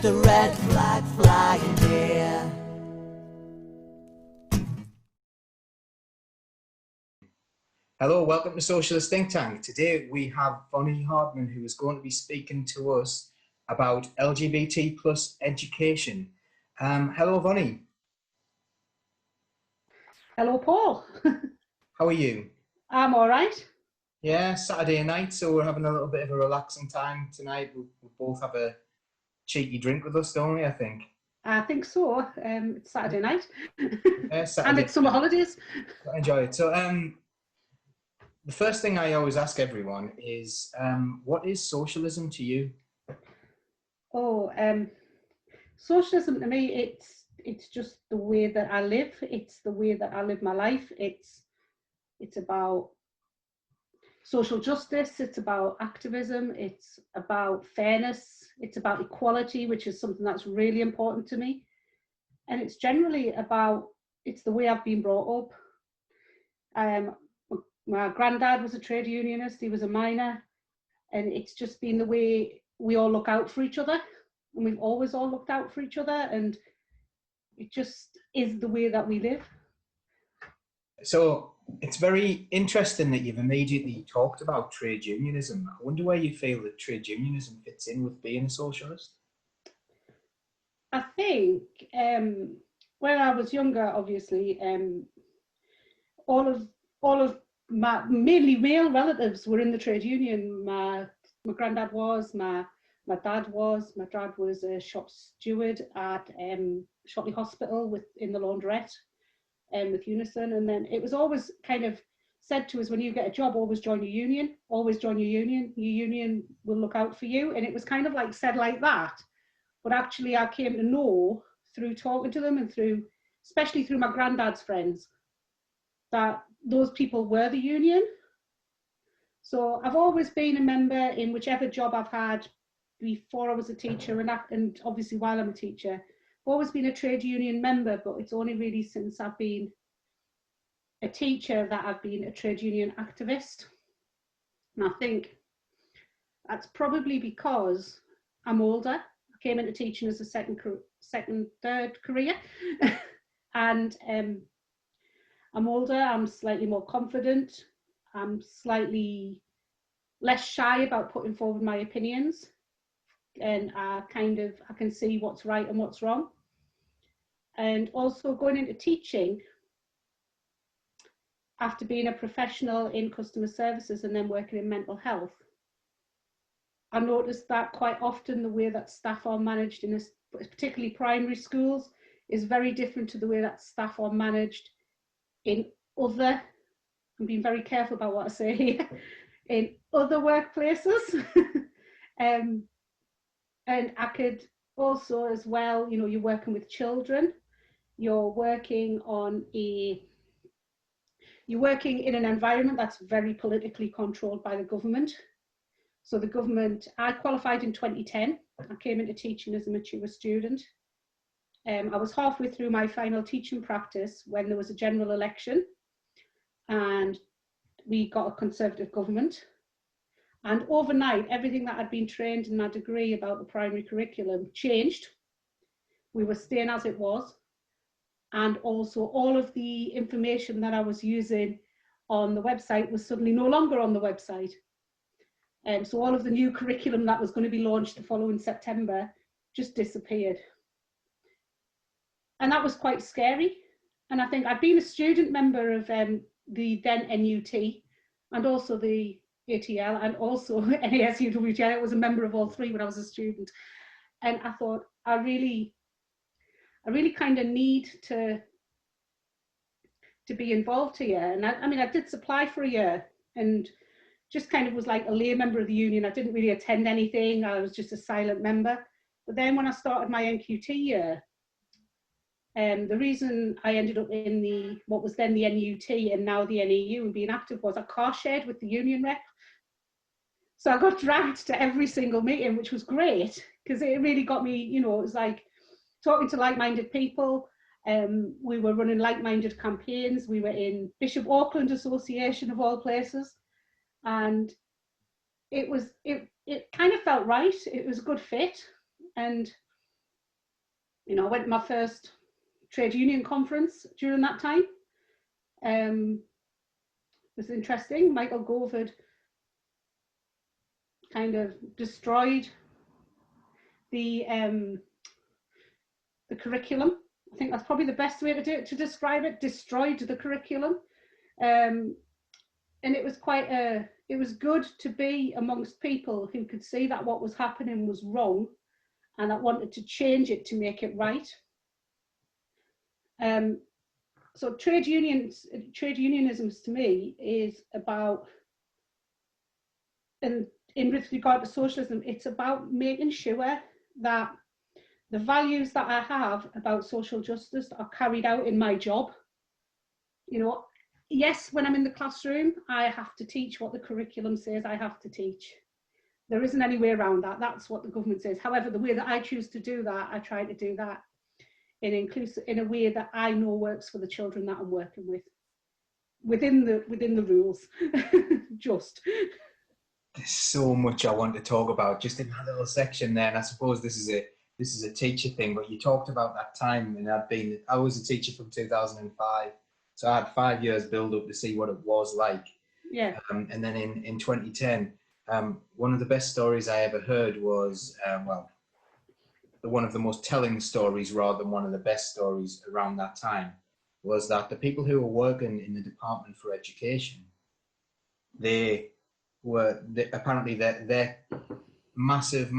a red flag flying here. Hello, welcome to Socialist Think Tank. Today we have Vonni Hardman, who is going to be speaking to us about LGBT plus education. Hello, Vonni. Hello, Paul. How are you? I'm all right. Yeah, Saturday night, so we're having a little bit of a relaxing time tonight. We both have a cheeky drink with us, don't we, I think? I think so. It's Saturday night. Yeah, Saturday and it's summer holidays. Enjoy it. So, the first thing I always ask everyone is, what is socialism to you? Oh, socialism to me, it's just the way that I live. It's the way that I live my life. It's about social justice. It's about activism. It's about fairness. It's about equality, which is something that's really important to me. And it's generally about, it's the way I've been brought up. My granddad was a trade unionist. He was a miner. And it's just been the way we all look out for each other. And we've always all looked out for each other. And it just is the way that we live. So it's very interesting that you've immediately talked about trade unionism. I wonder where you feel that trade unionism fits in with being a socialist. I think when I was younger, obviously, all of my mainly male relatives were in the trade union. My granddad was, my dad was. My dad was a shop steward at Shotley Hospital in the laundrette with Unison. And then it was always kind of said to us, when you get a job, always join your union, always join your union. Your union will look out for you. And it was kind of like said like that. But actually I came to know through talking to them and especially through my granddad's friends, that those people were the union. So I've always been a member in whichever job I've had before I was a teacher and obviously while I'm a teacher. I've always been a trade union member, but it's only really since I've been a teacher that I've been a trade union activist. And I think that's probably because I'm older. I came into teaching as a third career. And I'm older, I'm slightly more confident, I'm slightly less shy about putting forward my opinions, and I can see what's right and what's wrong. And also going into teaching, after being a professional in customer services and then working in mental health, I noticed that quite often the way that staff are managed particularly primary schools, is very different to the way that staff are managed in other, I'm being very careful about what I say here, in other workplaces. And I could also as well, you're working with children, you're working in an environment that's very politically controlled by the government. So the government, I qualified in 2010. I came into teaching as a mature student. I was halfway through my final teaching practice when there was a general election and we got a Conservative government. And overnight, everything that I'd been trained in my degree about the primary curriculum changed. We were staying as it was. And also all of the information that I was using on the website was suddenly no longer on the website. So all of the new curriculum that was going to be launched the following September just disappeared. And that was quite scary. And I think I'd been a student member of the then NUT and also the ATL and also NASUWJ. I was a member of all three when I was a student. And I thought, I really kind of need to be involved here. And I did supply for a year and just kind of was like a lay member of the union. I didn't really attend anything. I was just a silent member. But then when I started my NQT year, the reason I ended up in what was then the NUT and now the NEU and being active was I car shared with the union rep. So I got dragged to every single meeting, which was great because it really got me, it was like talking to like-minded people. We were running like-minded campaigns. We were in Bishop Auckland Association of all places. And it kind of felt right. It was a good fit. And You know, I went to my first trade union conference during that time. It was interesting. Michael Gove had kind of destroyed the curriculum. I think that's probably the best way to describe it. Destroyed the curriculum, and it was it was good to be amongst people who could see that what was happening was wrong, and that wanted to change it to make it right. So trade unionism to me is about, and with regard to socialism, it's about making sure that the values that I have about social justice are carried out in my job. You know, yes, when I'm in the classroom, I have to teach what the curriculum says I have to teach. There isn't any way around that. That's what the government says. However, the way that I choose to do that, I try to do that in a way that I know works for the children that I'm working with, within the rules. Just. There's so much I want to talk about just in that little section there, and I suppose this is a teacher thing. But you talked about that time, and I was a teacher from 2005, so I had 5 years build up to see what it was like. Yeah. And then in 2010, one of the best stories I ever heard was one of the most telling stories, rather than one of the best stories around that time, was that the people who were working in the Department for Education, apparently their massive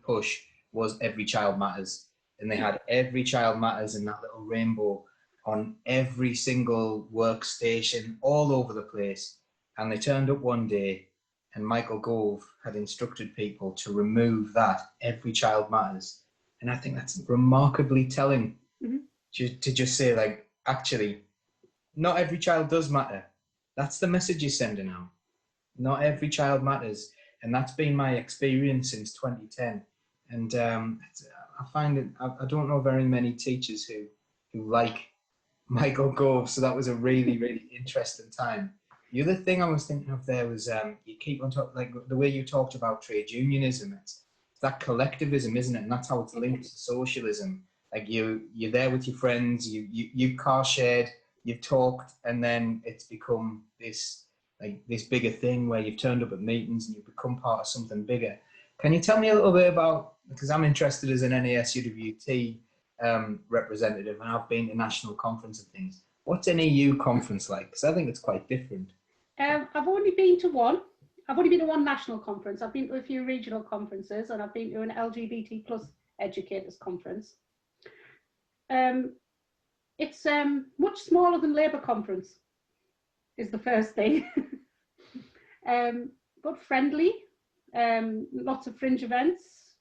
push was Every Child Matters, and they had Every Child Matters and that little rainbow on every single workstation all over the place. And they turned up one day, and Michael Gove had instructed people to remove that Every Child Matters. And I think that's remarkably telling. Mm-hmm. To just say, like, actually, not every child does matter. That's the message you're sending out. Not every child matters. And that's been my experience since 2010. And I find it, I don't know very many teachers who like Michael Gove. So that was a really, really interesting time. The other thing I was thinking of there was you keep on talking, like the way you talked about trade unionism. It's that collectivism, isn't it? And that's how it's linked to socialism. Like you're there with your friends, you car shared, you've talked, and then it's become this bigger thing where you've turned up at meetings and you've become part of something bigger. Can you tell me a little bit about, because I'm interested as an NASUWT representative, and I've been to national conference and things. What's an EU conference like? Because I think it's quite different. I've only been to one. I've only been to one national conference. I've been to a few regional conferences, and I've been to an LGBT plus educators conference. It's much smaller than Labour conference, is the first thing. But friendly, lots of fringe events,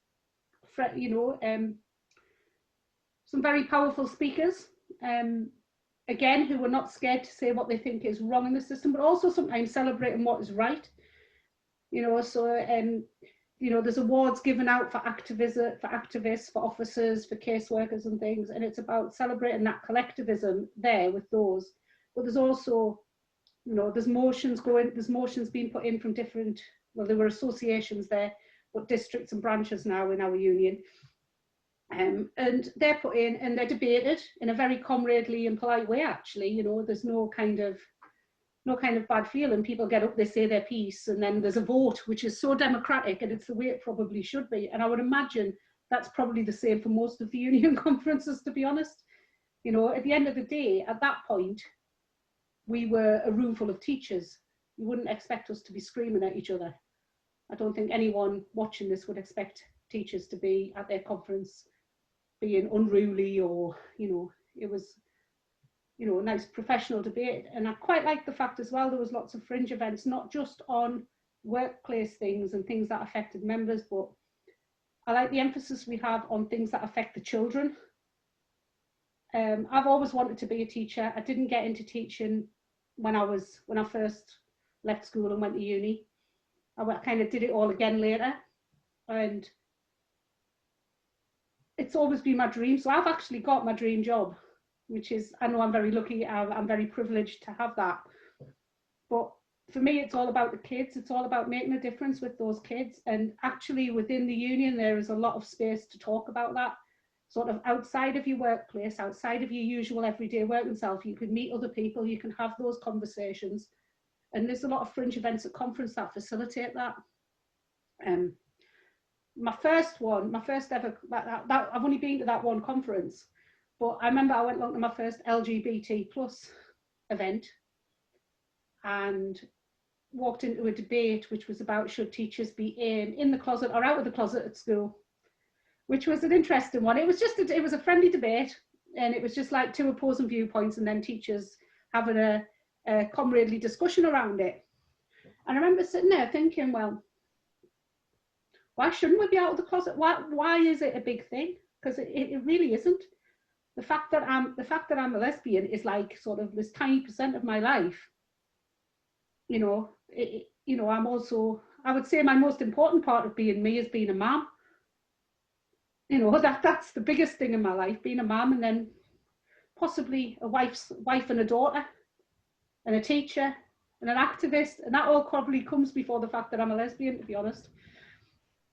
some very powerful speakers, again, who were not scared to say what they think is wrong in the system, but also sometimes celebrating what is right. There's awards given out for activists, for officers, for caseworkers and things, and it's about celebrating that collectivism there with those. But there's also, there's motions being put in from different, well, there were associations there, but districts and branches now in our union. And they're put in and they're debated in a very comradely and polite way, actually. There's no kind of bad feeling. People get up, they say their piece, and then there's a vote, which is so democratic, and it's the way it probably should be. And I would imagine that's probably the same for most of the union conferences, to be honest. At the end of the day, at that point, we were a room full of teachers. You wouldn't expect us to be screaming at each other. I don't think anyone watching this would expect teachers to be at their conference being unruly, or, it was, a nice professional debate. And I quite like the fact as well, there was lots of fringe events, not just on workplace things and things that affected members, but I like the emphasis we have on things that affect the children. I've always wanted to be a teacher. I didn't get into teaching when I first left school and went to uni. I kind of did it all again later, and it's always been my dream. So I've actually got my dream job, which is, I know I'm very lucky, I'm very privileged to have that. But for me, it's all about the kids. It's all about making a difference with those kids. And actually within the union, there is a lot of space to talk about that. sort of outside of your workplace, outside of your usual everyday working self. You can meet other people, you can have those conversations. And there's a lot of fringe events at conference that facilitate that. My first ever, I've only been to that one conference, but I remember I went along to my first LGBT plus event and walked into a debate which was about should teachers be in the closet or out of the closet at school, which was an interesting one. It was just it was a friendly debate, and it was just like two opposing viewpoints and then teachers having a comradely discussion around it. And I remember sitting there thinking, well, why shouldn't we be out of the closet? Why is it a big thing? Because it really isn't. The fact that I'm a lesbian is like sort of this tiny percent of my life. You know, I'm also, I would say my most important part of being me is being a mum. You know, that's the biggest thing in my life, being a mum, and then possibly a wife and a daughter and a teacher and an activist, and that all probably comes before the fact that I'm a lesbian, to be honest.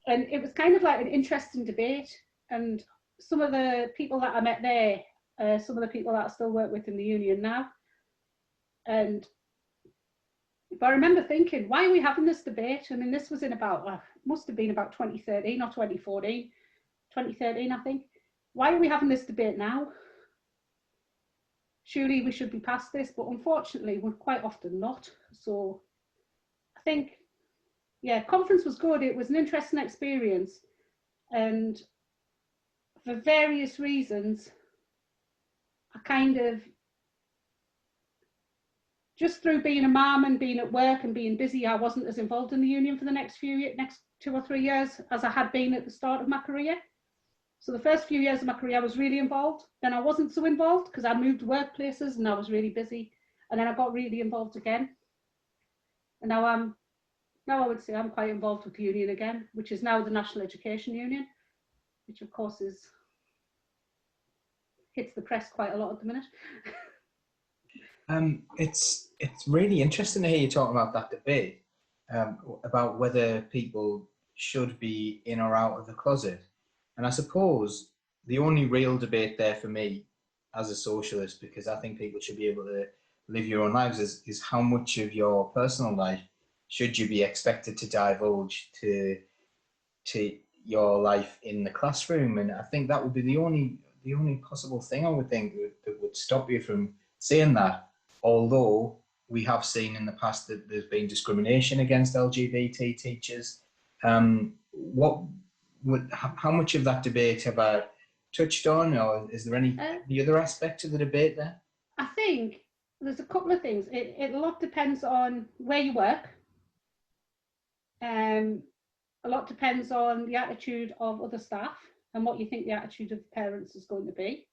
And it was kind of like an interesting debate, and some of the people that I met there, some of the people that I still work with in the union now, but I remember thinking, why are we having this debate? I mean, this was in about, must have been about 2013 or 2014, 2013, I think. Why are we having this debate now? Surely we should be past this, but unfortunately, we're quite often not. So I think, yeah, conference was good. It was an interesting experience. And for various reasons, I kind of, just through being a mum and being at work and being busy, I wasn't as involved in the union for the next 2 or 3 years as I had been at the start of my career. So the first few years of my career, I was really involved. Then I wasn't so involved because I moved workplaces and I was really busy. And then I got really involved again. And now I would say I'm quite involved with the union again, which is now the National Education Union, which of course hits the press quite a lot at the minute. It's really interesting to hear you talking about that debate, about whether people should be in or out of the closet. And I suppose the only real debate there for me as a socialist, because I think people should be able to live your own lives, is how much of your personal life should you be expected to divulge to your life in the classroom. And I think that would be the only possible thing I would think that would stop you from saying that. Although we have seen in the past that there's been discrimination against LGBT teachers. How much of that debate have I touched on, or is there any other aspect to the debate there? I think there's a couple of things. It a lot depends on where you work. A lot depends on the attitude of other staff and what you think the attitude of parents is going to be.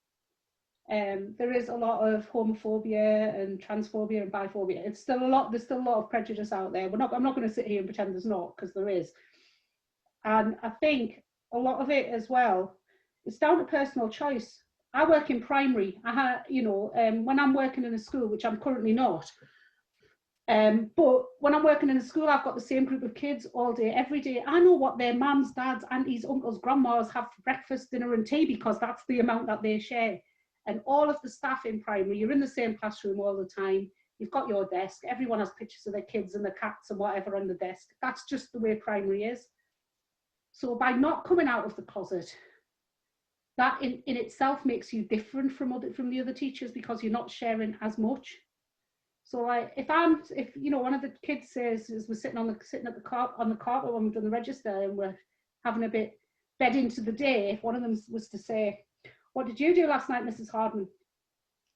There is a lot of homophobia and transphobia and biphobia. There's still a lot of prejudice out there. I'm not going to sit here and pretend there's not, because there is. And I think a lot of it as well, it's down to personal choice. I work in primary. When I'm working in a school, which I'm currently not, but when I'm working in a school, I've got the same group of kids all day, every day. I know what their mums, dads, aunties, uncles, grandmas have for breakfast, dinner and tea, because that's the amount that they share. And all of the staff in primary, you're in the same classroom all the time. You've got your desk. Everyone has pictures of their kids and their cats and whatever on the desk. That's just the way primary is. So by not coming out of the closet, that in itself makes you different from the other teachers, because you're not sharing as much. So if one of the kids says, as we're sitting on the carpet when we've done the register and we're having a bed into the day, if one of them was to say, "What did you do last night, Mrs. Hardman?"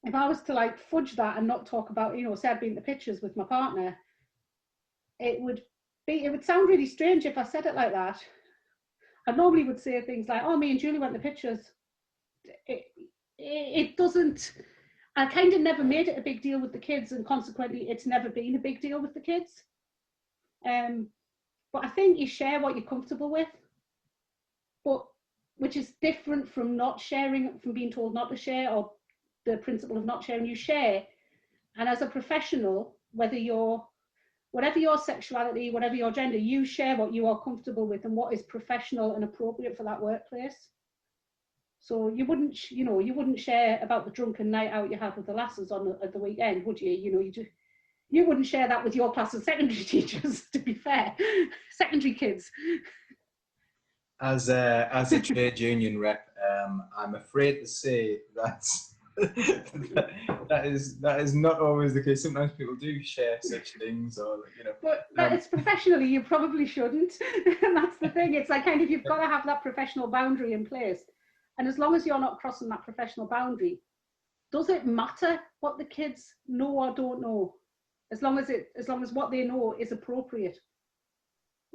If I was to fudge that and not talk about, say I'd been to pictures with my partner, it would sound really strange if I said it like that. I normally would say things like, "Oh, me and Julie went to pictures." It doesn't. I kind of never made it a big deal with the kids, and consequently, it's never been a big deal with the kids. But I think you share what you're comfortable with, which is different from not sharing, from being told not to share, or the principle of not sharing. You share, and as a professional, whatever your sexuality, whatever your gender, you share what you are comfortable with and what is professional and appropriate for that workplace. So you wouldn't, you wouldn't share about the drunken night out you had with the lasses on at the weekend, would you? You wouldn't share that with your class of secondary teachers, to be fair, secondary kids. As a trade union rep, I'm afraid to say that that is not always the case. Sometimes people do share such things, or But it's professionally, you probably shouldn't. And that's the thing. It's like kind of you've got to have that professional boundary in place. And as long as you're not crossing that professional boundary, does it matter what the kids know or don't know? As long as what they know is appropriate.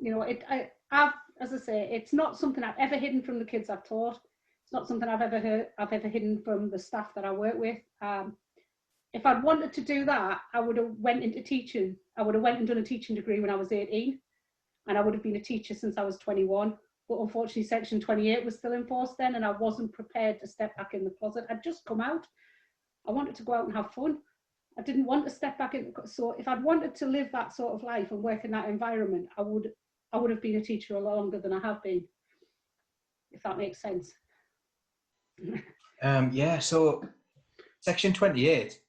As I say, it's not something I've ever hidden from the kids I've taught. It's not something I've ever hidden from the staff that I work with. If I'd wanted to do that, I would have went into teaching. I would have went and done a teaching degree when I was 18, and I would have been a teacher since I was 21. But unfortunately, Section 28 was still in force then, and I wasn't prepared to step back in the closet. I'd just come out. I wanted to go out and have fun. I didn't want to step back in. So if I'd wanted to live that sort of life and work in that environment, I would have been a teacher a lot longer than I have been, if that makes sense. Yeah, so Section 28,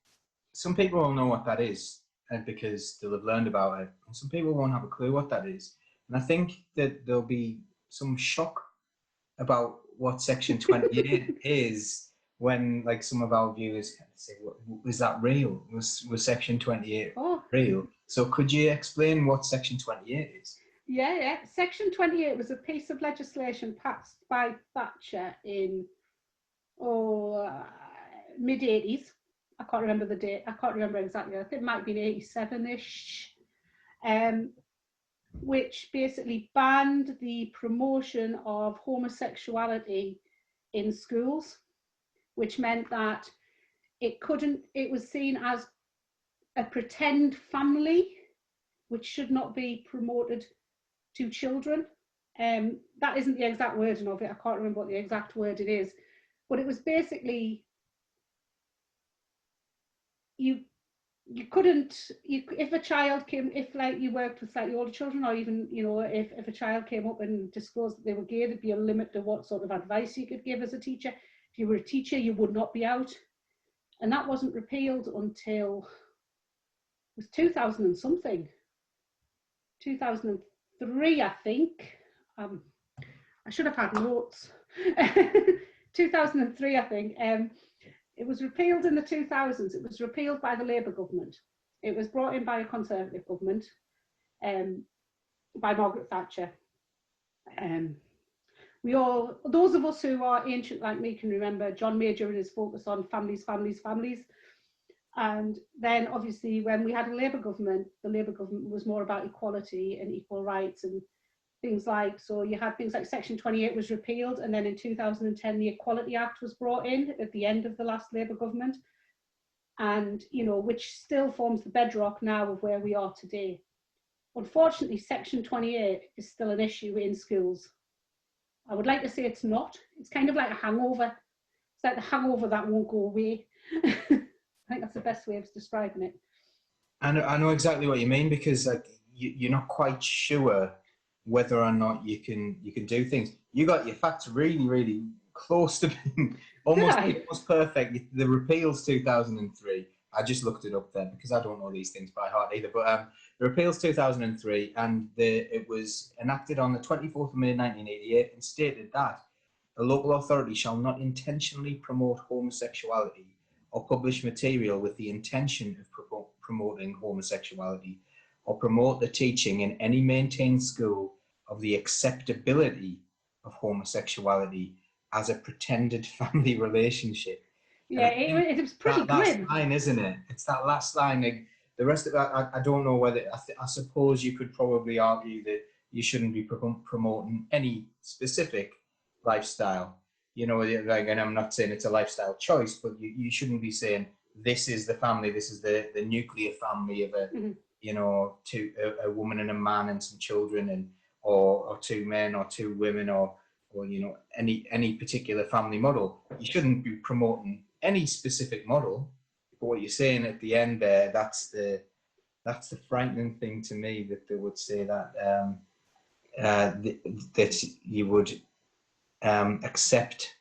some people will know what that is, because they'll have learned about it, and some people won't have a clue what that is. And I think that there'll be some shock about what Section 28 is when, like, some of our viewers say, was that real? Was Section 28 real? So could you explain what Section 28 is? Yeah. Section 28 was a piece of legislation passed by Thatcher in mid-80s. I can't remember the date. I can't remember exactly. I think it might be 87-ish. Which basically banned the promotion of homosexuality in schools, which meant that it was seen as a pretend family, which should not be promoted to children. That isn't the exact wording of it. I can't remember what the exact word it is, but it was basically you couldn't, if a child came, if like you worked with slightly older children, or even, if a child came up and disclosed that they were gay, there'd be a limit to what sort of advice you could give as a teacher. If you were a teacher, you would not be out. And that wasn't repealed until, it was 2000 and something. 2003, I think. I should have had notes. 2003, I think. It was repealed in the 2000s. It was repealed by the Labour government. It was brought in by a Conservative government, by Margaret Thatcher. Those of us who are ancient like me can remember John Major and his focus on families. And then obviously when we had a Labour government, the Labour government was more about equality and equal rights and things like, so you had things like Section 28 was repealed, and then in 2010 the Equality Act was brought in at the end of the last Labour government, and which still forms the bedrock now of where we are today. Unfortunately, Section 28 is still an issue in schools. I would like to say it's not. It's kind of like a hangover. It's like the hangover that won't go away. I think that's the best way of describing it. I know exactly what you mean, because like you're not quite sure whether or not you can do things. You got your facts really, really close to being almost perfect. The repeals 2003. I just looked it up there because I don't know these things by heart either. But the repeals 2003, and it was enacted on the 24th of May 1988, and stated that a local authority shall not intentionally promote homosexuality or publish material with the intention of promoting homosexuality, or promote the teaching in any maintained school of the acceptability of homosexuality as a pretended family relationship. Yeah, it was pretty that last grim. line, isn't it? It's that last line. Like, the rest of it, I don't know whether, I suppose you could probably argue that you shouldn't be promoting any specific lifestyle. Like, and I'm not saying it's a lifestyle choice, but you shouldn't be saying this is the family, this is the nuclear family of a, a woman and a man and some children, and or two men or two women, or any particular family model. You shouldn't be promoting any specific model. But what you're saying at the end there, that's the frightening thing to me, that they would say that that you would accept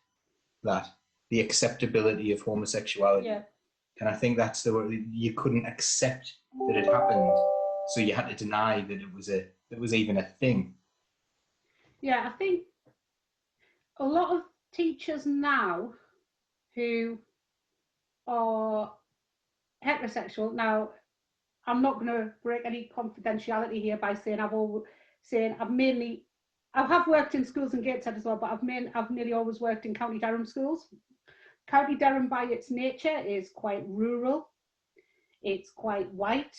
that, the acceptability of homosexuality. Yeah. And I think that's the word. You couldn't accept that it happened, so you had to deny that it was even a thing. Yeah, I think a lot of teachers now who are heterosexual, now I'm not going to break any confidentiality here by saying I have worked in schools in Gateshead as well, but I've nearly always worked in County Durham schools. County Durham by its nature is quite rural, it's quite white,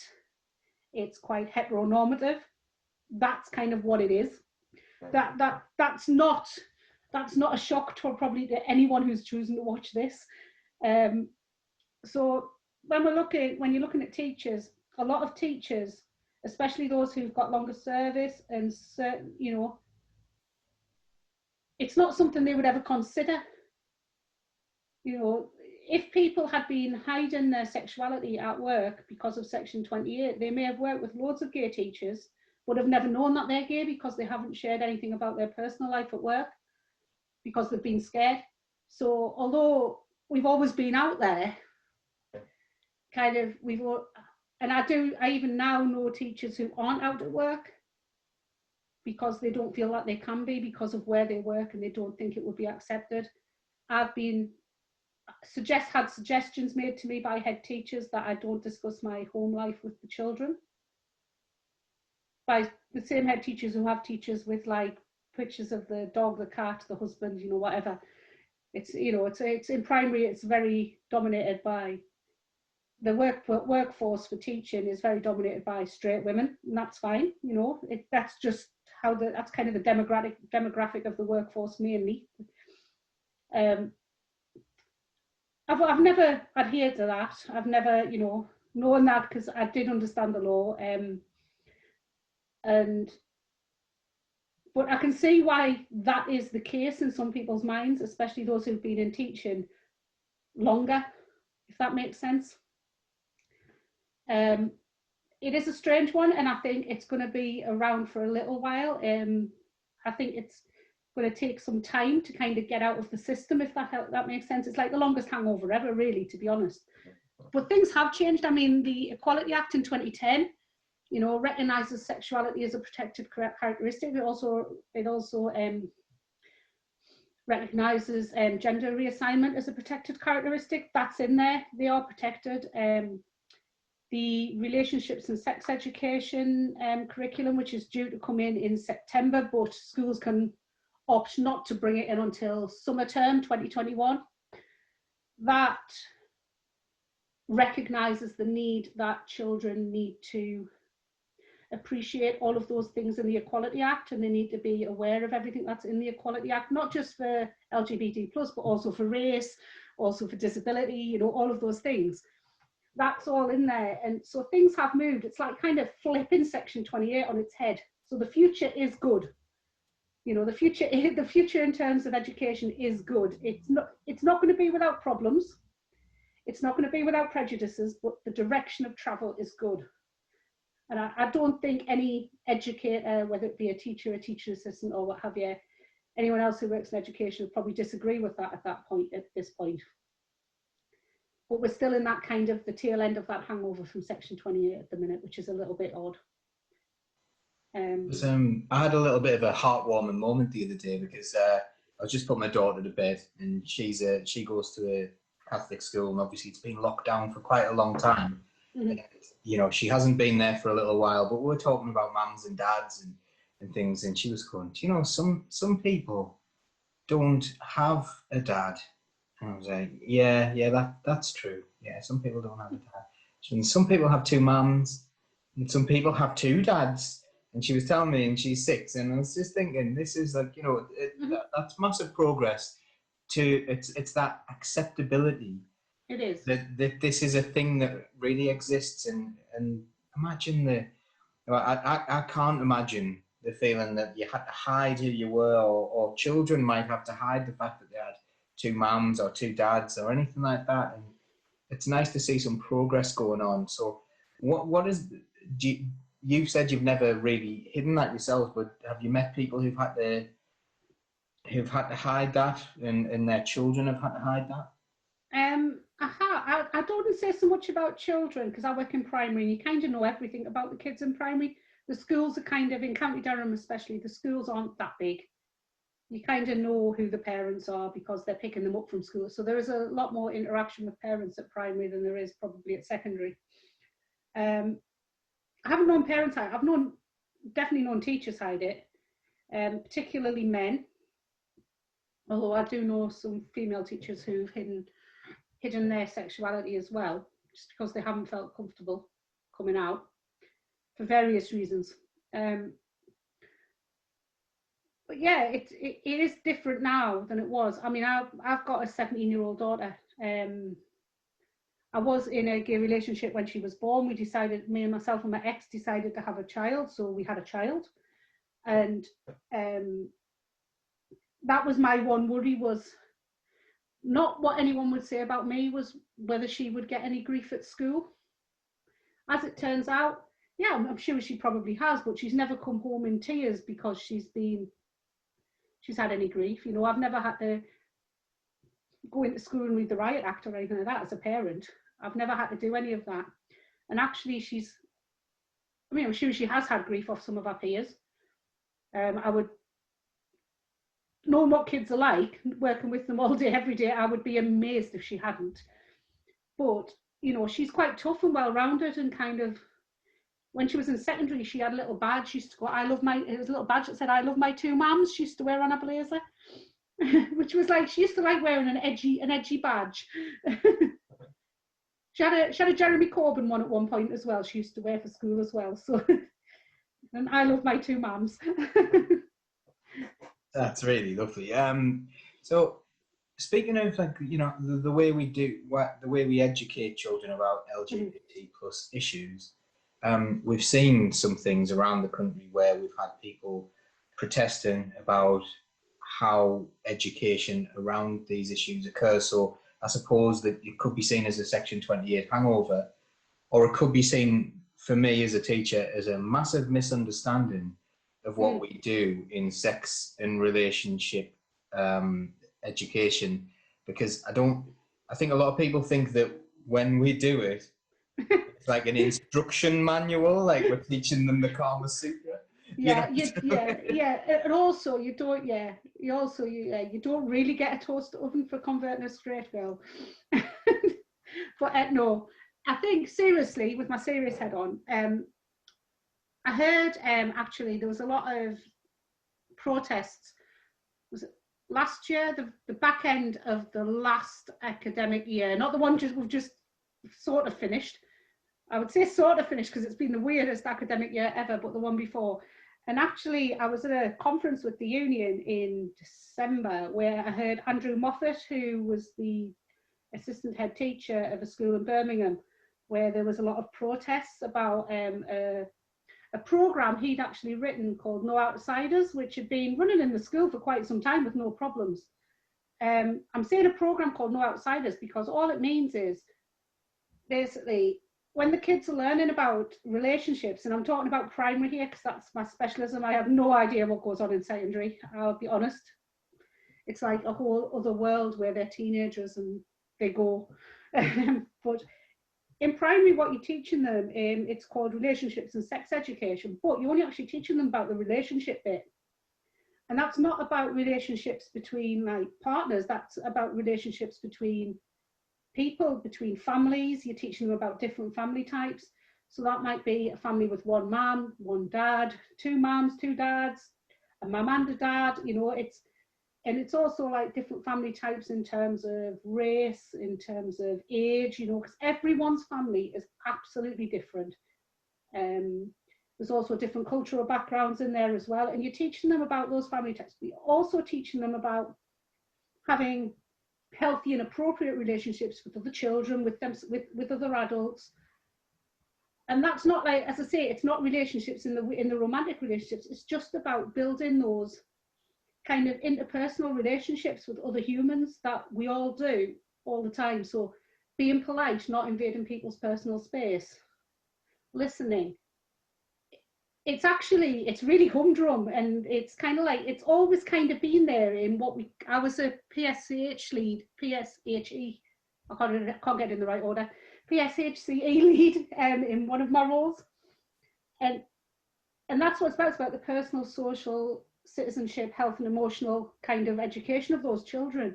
it's quite heteronormative. That's kind of what it is. That's not a shock to probably to anyone who's choosing to watch this. So when you're looking at teachers, a lot of teachers, especially those who've got longer service and certain, it's not something they would ever consider. If people had been hiding their sexuality at work because of Section 28, they may have worked with loads of gay teachers, but have never known that they're gay because they haven't shared anything about their personal life at work because they've been scared. So although we've always been out there, I even now know teachers who aren't out at work because they don't feel that they can be because of where they work and they don't think it would be accepted. I've had suggestions made to me by head teachers that I don't discuss my home life with the children. By the same head teachers who have teachers with like pictures of the dog, the cat, the husband, whatever. It's in primary, it's very dominated by the workforce for teaching is very dominated by straight women, and that's fine. That's just that's kind of the demographic of the workforce mainly. I've never adhered to that. I've never, known that because I did understand the law. But I can see why that is the case in some people's minds, especially those who've been in teaching longer, if that makes sense. It is a strange one, and I think it's going to be around for a little while. I think it's going to take some time to kind of get out of the system, if that makes sense. It's like the longest hangover ever, really, to be honest. But things have changed. I mean, the Equality Act in 2010, recognises sexuality as a protected characteristic. It also recognises gender reassignment as a protected characteristic. That's in there. They are protected. The relationships and sex education curriculum, which is due to come in September, but schools can opt not to bring it in until summer term 2021. That recognises the need that children need to appreciate all of those things in the Equality Act, and they need to be aware of everything that's in the Equality Act, not just for LGBT+, but also for race, also for disability, all of those things. That's all in there. And so things have moved. It's like kind of flipping Section 28 on its head. So the future is good. The future in terms of education is good. It's not going to be without problems. It's not going to be without prejudices, but the direction of travel is good. And I don't think any educator, whether it be a teacher assistant, or what have you, anyone else who works in education would probably disagree with that at this point. But we're still in that kind of the tail end of that hangover from Section 28 at the minute, which is a little bit odd. I had a little bit of a heartwarming moment the other day because I was just putting my daughter to bed, and she goes to a Catholic school, and obviously it's been locked down for quite a long time. Mm-hmm. And, she hasn't been there for a little while, but we were talking about mums and dads and things, and she was going, some people don't have a dad. And I was like, yeah, that's true. Yeah, some people don't have a dad. And some people have two mums, and some people have two dads. And she was telling me, and she's 6, and I was just thinking, this is like, that's massive progress. It's that acceptability. It is. That this is a thing that really exists, and imagine I can't imagine the feeling that you had to hide who you were, or children might have to hide the fact that they had two mums or two dads or anything like that. And it's nice to see some progress going on. So you've said you've never really hidden that yourself, but have you met people who've had to who've had to hide that, and their children have had to hide that? I don't say so much about children because I work in primary and you kind of know everything about the kids in primary. The schools are kind of, in County Durham especially, the schools aren't that big. You kind of know who the parents are because they're picking them up from school. So there is a lot more interaction with parents at primary than there is probably at secondary. I haven't known parents hide. I've definitely known teachers hide it, particularly men. Although I do know some female teachers who've hidden their sexuality as well, just because they haven't felt comfortable coming out for various reasons. But yeah, it is different now than it was. I mean, I've got a 17-year-old daughter. I was in a gay relationship when she was born. We decided, me and myself and my ex decided to have a child, so we had a child. And that was my one worry, was not what anyone would say about me, was whether she would get any grief at school. As it turns out, yeah, I'm sure she probably has, but she's never come home in tears because she's had any grief. You know, I've never had to go into school and read the Riot Act or anything like that as a parent. I've never had to do any of that. And actually I'm sure she has had grief off some of her peers. I would, knowing what kids are like, working with them all day, every day, I would be amazed if she hadn't. But, you know, she's quite tough and well-rounded, and kind of, when she was in secondary, she had a little badge. She used to go, it was a little badge that said, "I love my two mums." She used to wear on her blazer, which was like, she used to like wearing an edgy badge. She had a Jeremy Corbyn one at one point as well. She used to wear for school as well. So, and "I love my two mums." That's really lovely. So speaking of, like, you know, the way we educate children about LGBT plus issues, we've seen some things around the country where we've had people protesting about how education around these issues occurs. So I suppose that it could be seen as a Section 28 hangover, or it could be seen, for me as a teacher, as a massive misunderstanding of what we do in sex and relationship education, because I think a lot of people think that when we do it, it's like an instruction manual, like we're teaching them the Kama Sutra. Yeah, and also you don't really get a toaster oven for converting a straight girl. But no, I think, seriously, with my serious head on, I heard actually there was a lot of protests. Was it last year, the back end of the last academic year, not the one we've just sort of finished. I would say sort of finished because it's been the weirdest academic year ever, but the one before. And actually, I was at a conference with the union in December where I heard Andrew Moffat, who was the assistant head teacher of a school in Birmingham, where there was a lot of protests about a programme he'd actually written called No Outsiders, which had been running in the school for quite some time with no problems. I'm saying a programme called No Outsiders because all it means is, basically, when the kids are learning about relationships, and I'm talking about primary here because that's my specialism, I have no idea what goes on in secondary, I'll be honest. It's like a whole other world where they're teenagers and they go. But in primary, what you're teaching them, it's called relationships and sex education, but you're only actually teaching them about the relationship bit. And that's not about relationships between like partners, that's about relationships between people, between families. You're teaching them about different family types. So that might be a family with one mum, one dad, two mums, two dads, a mum and a dad, you know, it's also like different family types in terms of race, in terms of age, you know, because everyone's family is absolutely different. There's also different cultural backgrounds in there as well. And you're teaching them about those family types. But you're also teaching them about having healthy and appropriate relationships with other children, with other adults. And that's not, like, as I say, it's not relationships in the romantic relationships. It's just about building those kind of interpersonal relationships with other humans that we all do all the time. So being polite, not invading people's personal space, listening. it's really humdrum, and it's kind of like, it's always kind of been there in I was a PSH lead, PSHE, I can't get it in the right order, PSHCE lead in one of my roles. And that's what it's about the personal, social, citizenship, health and emotional kind of education of those children.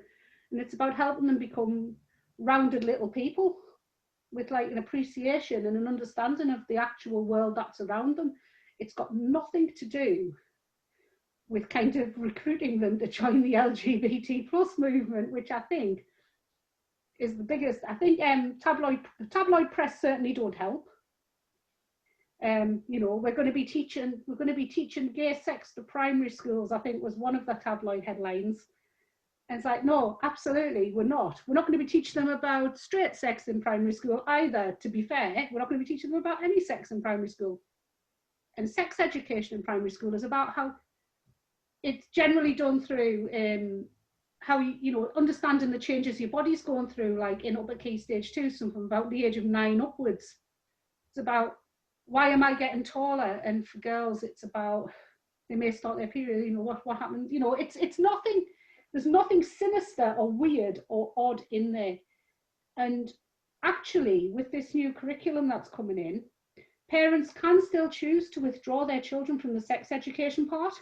And it's about helping them become rounded little people with like an appreciation and an understanding of the actual world that's around them. It's got nothing to do with kind of recruiting them to join the LGBT plus movement, which I think is the biggest. I think tabloid press certainly don't help. You know, we're going to be teaching gay sex to primary schools, I think was one of the tabloid headlines. And it's like, no, absolutely, we're not. We're not going to be teaching them about straight sex in primary school either, to be fair. We're not going to be teaching them about any sex in primary school. And sex education in primary school is about how it's generally done through how you know, understanding the changes your body's going through, like in upper key stage 2, something about the age of 9 upwards. It's about, why am I getting taller? And for girls, it's about, they may start their period, you know, what happened, you know, it's nothing, there's nothing sinister or weird or odd in there. And actually, with this new curriculum that's coming in, parents can still choose to withdraw their children from the sex education part,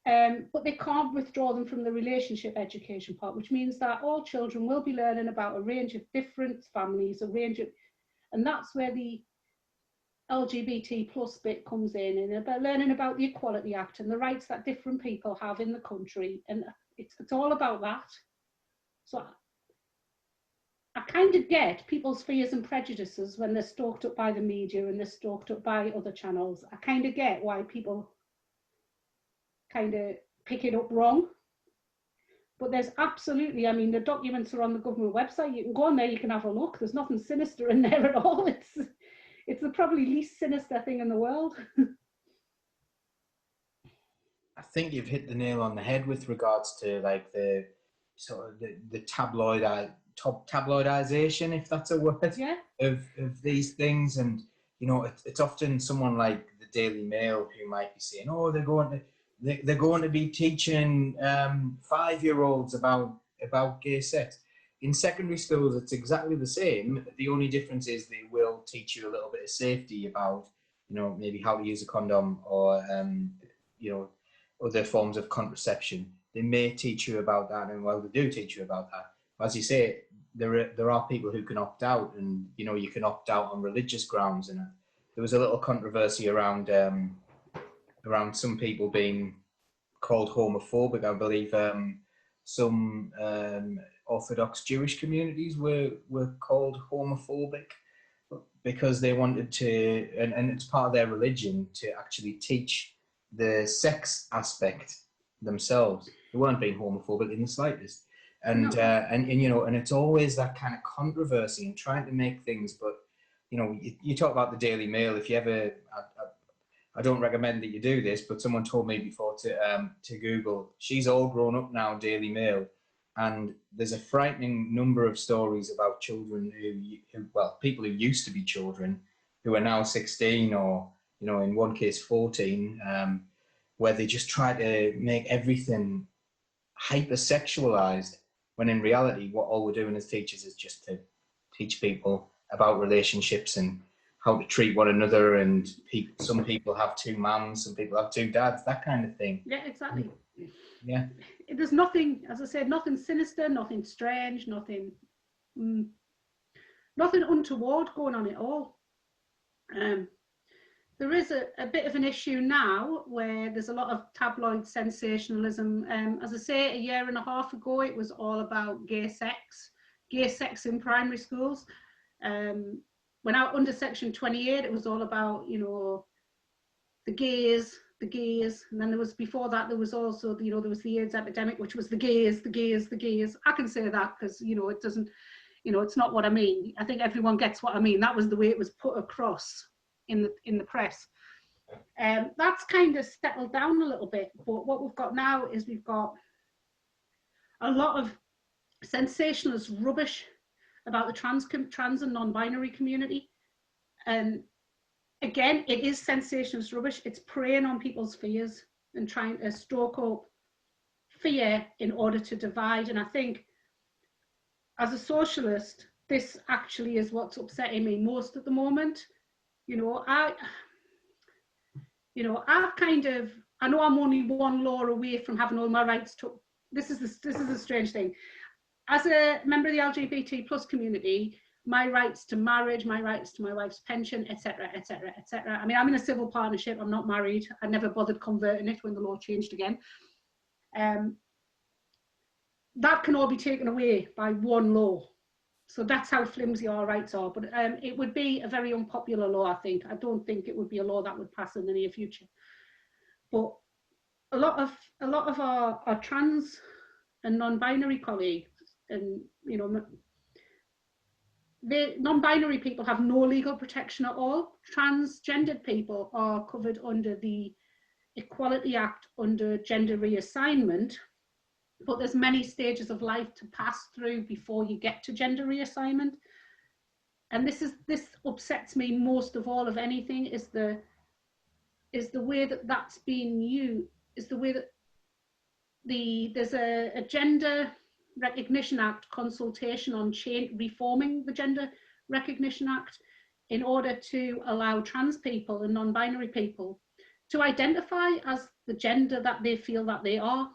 but they can't withdraw them from the relationship education part, which means that all children will be learning about a range of different families, and that's where the LGBT plus bit comes in, and about learning about the Equality Act and the rights that different people have in the country, and it's all about that. So I kind of get people's fears and prejudices when they're stalked up by the media and they're stalked up by other channels. I kind of get why people kind of pick it up wrong. But there's absolutely, I mean, the documents are on the government website. You can go on there, you can have a look. There's nothing sinister in there at all. It's the probably least sinister thing in the world. I think you've hit the nail on the head with regards to like the sort of the tabloidization, if that's a word, Yeah. of these things. And you know, it's often someone like the Daily Mail who might be saying, oh, they're going to be teaching 5-year-olds about gay sex. In secondary schools, it's exactly the same. The only difference is they will teach you a little bit of safety about, you know, maybe how to use a condom, or you know, other forms of contraception. They may teach you about that, and well, they do teach you about that. As you say, there are people who can opt out, and you know, you can opt out on religious grounds. And there was a little controversy around some people being called homophobic. I believe some Orthodox Jewish communities were called homophobic because they wanted to, and it's part of their religion, to actually teach the sex aspect themselves. They weren't being homophobic in the slightest. And, No. and you know, and it's always that kind of controversy and trying to make things, but you know, you talk about the Daily Mail. If you ever, I don't recommend that you do this, but someone told me before to Google, she's all grown up now, Daily Mail, and there's a frightening number of stories about children who well, people who used to be children who are now 16, or you know, in one case 14, where they just try to make everything hypersexualized, when in reality, what all we're doing as teachers is just to teach people about relationships and how to treat one another. And some people have 2 mums, some people have 2 dads, that kind of thing. Yeah, exactly. Yeah. There's nothing, as I said, nothing sinister, nothing strange, nothing untoward going on at all. There is a bit of an issue now where there's a lot of tabloid sensationalism. As I say, a year and a half ago, it was all about gay sex in primary schools. When I under Section 28, it was all about, you know, the gays, and then there was, before that, there was also, you know, there was the AIDS epidemic, which was the gays. I can say that because, you know, it doesn't, you know, it's not what I mean. I think everyone gets what I mean. That was the way it was put across in the press. That's kind of settled down a little bit, but what we've got now is we've got a lot of sensationalist rubbish about the trans and non-binary community, and again, it is sensationalist rubbish. It's preying on people's fears and trying to stoke up fear in order to divide. And I think as a socialist, this actually is what's upsetting me most at the moment. You know, I've kind of, I know I'm only one law away from having all my rights took. This is a strange thing. As a member of the LGBT plus community, my rights to marriage, my rights to my wife's pension, etc., etc., etc. I mean, I'm in a civil partnership. I'm not married. I never bothered converting it when the law changed again. That can all be taken away by one law. So that's how flimsy our rights are. But it would be a very unpopular law, I think. I don't think it would be a law that would pass in the near future. But a lot of our trans and non-binary colleagues, and you know, the non-binary people have no legal protection at all. Transgendered people are covered under the Equality Act under gender reassignment, but there's many stages of life to pass through before you get to gender reassignment. And this upsets me most of all of anything, is the way that that's being used, is the way that there's a Gender Recognition Act consultation on reforming the Gender Recognition Act in order to allow trans people and non-binary people to identify as the gender that they feel that they are,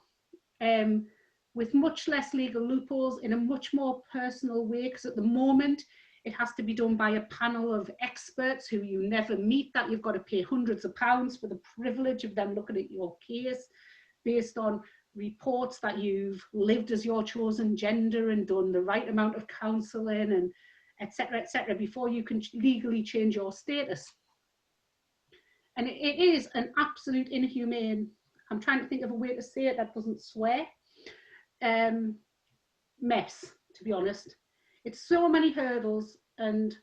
with much less legal loopholes, in a much more personal way, because at the moment it has to be done by a panel of experts who you never meet, that you've got to pay hundreds of pounds for the privilege of them looking at your case based on reports that you've lived as your chosen gender and done the right amount of counselling and etc., before you can legally change your status. And it is an absolute inhumane, I'm trying to think of a way to say it that doesn't swear, mess, to be honest. It's so many hurdles and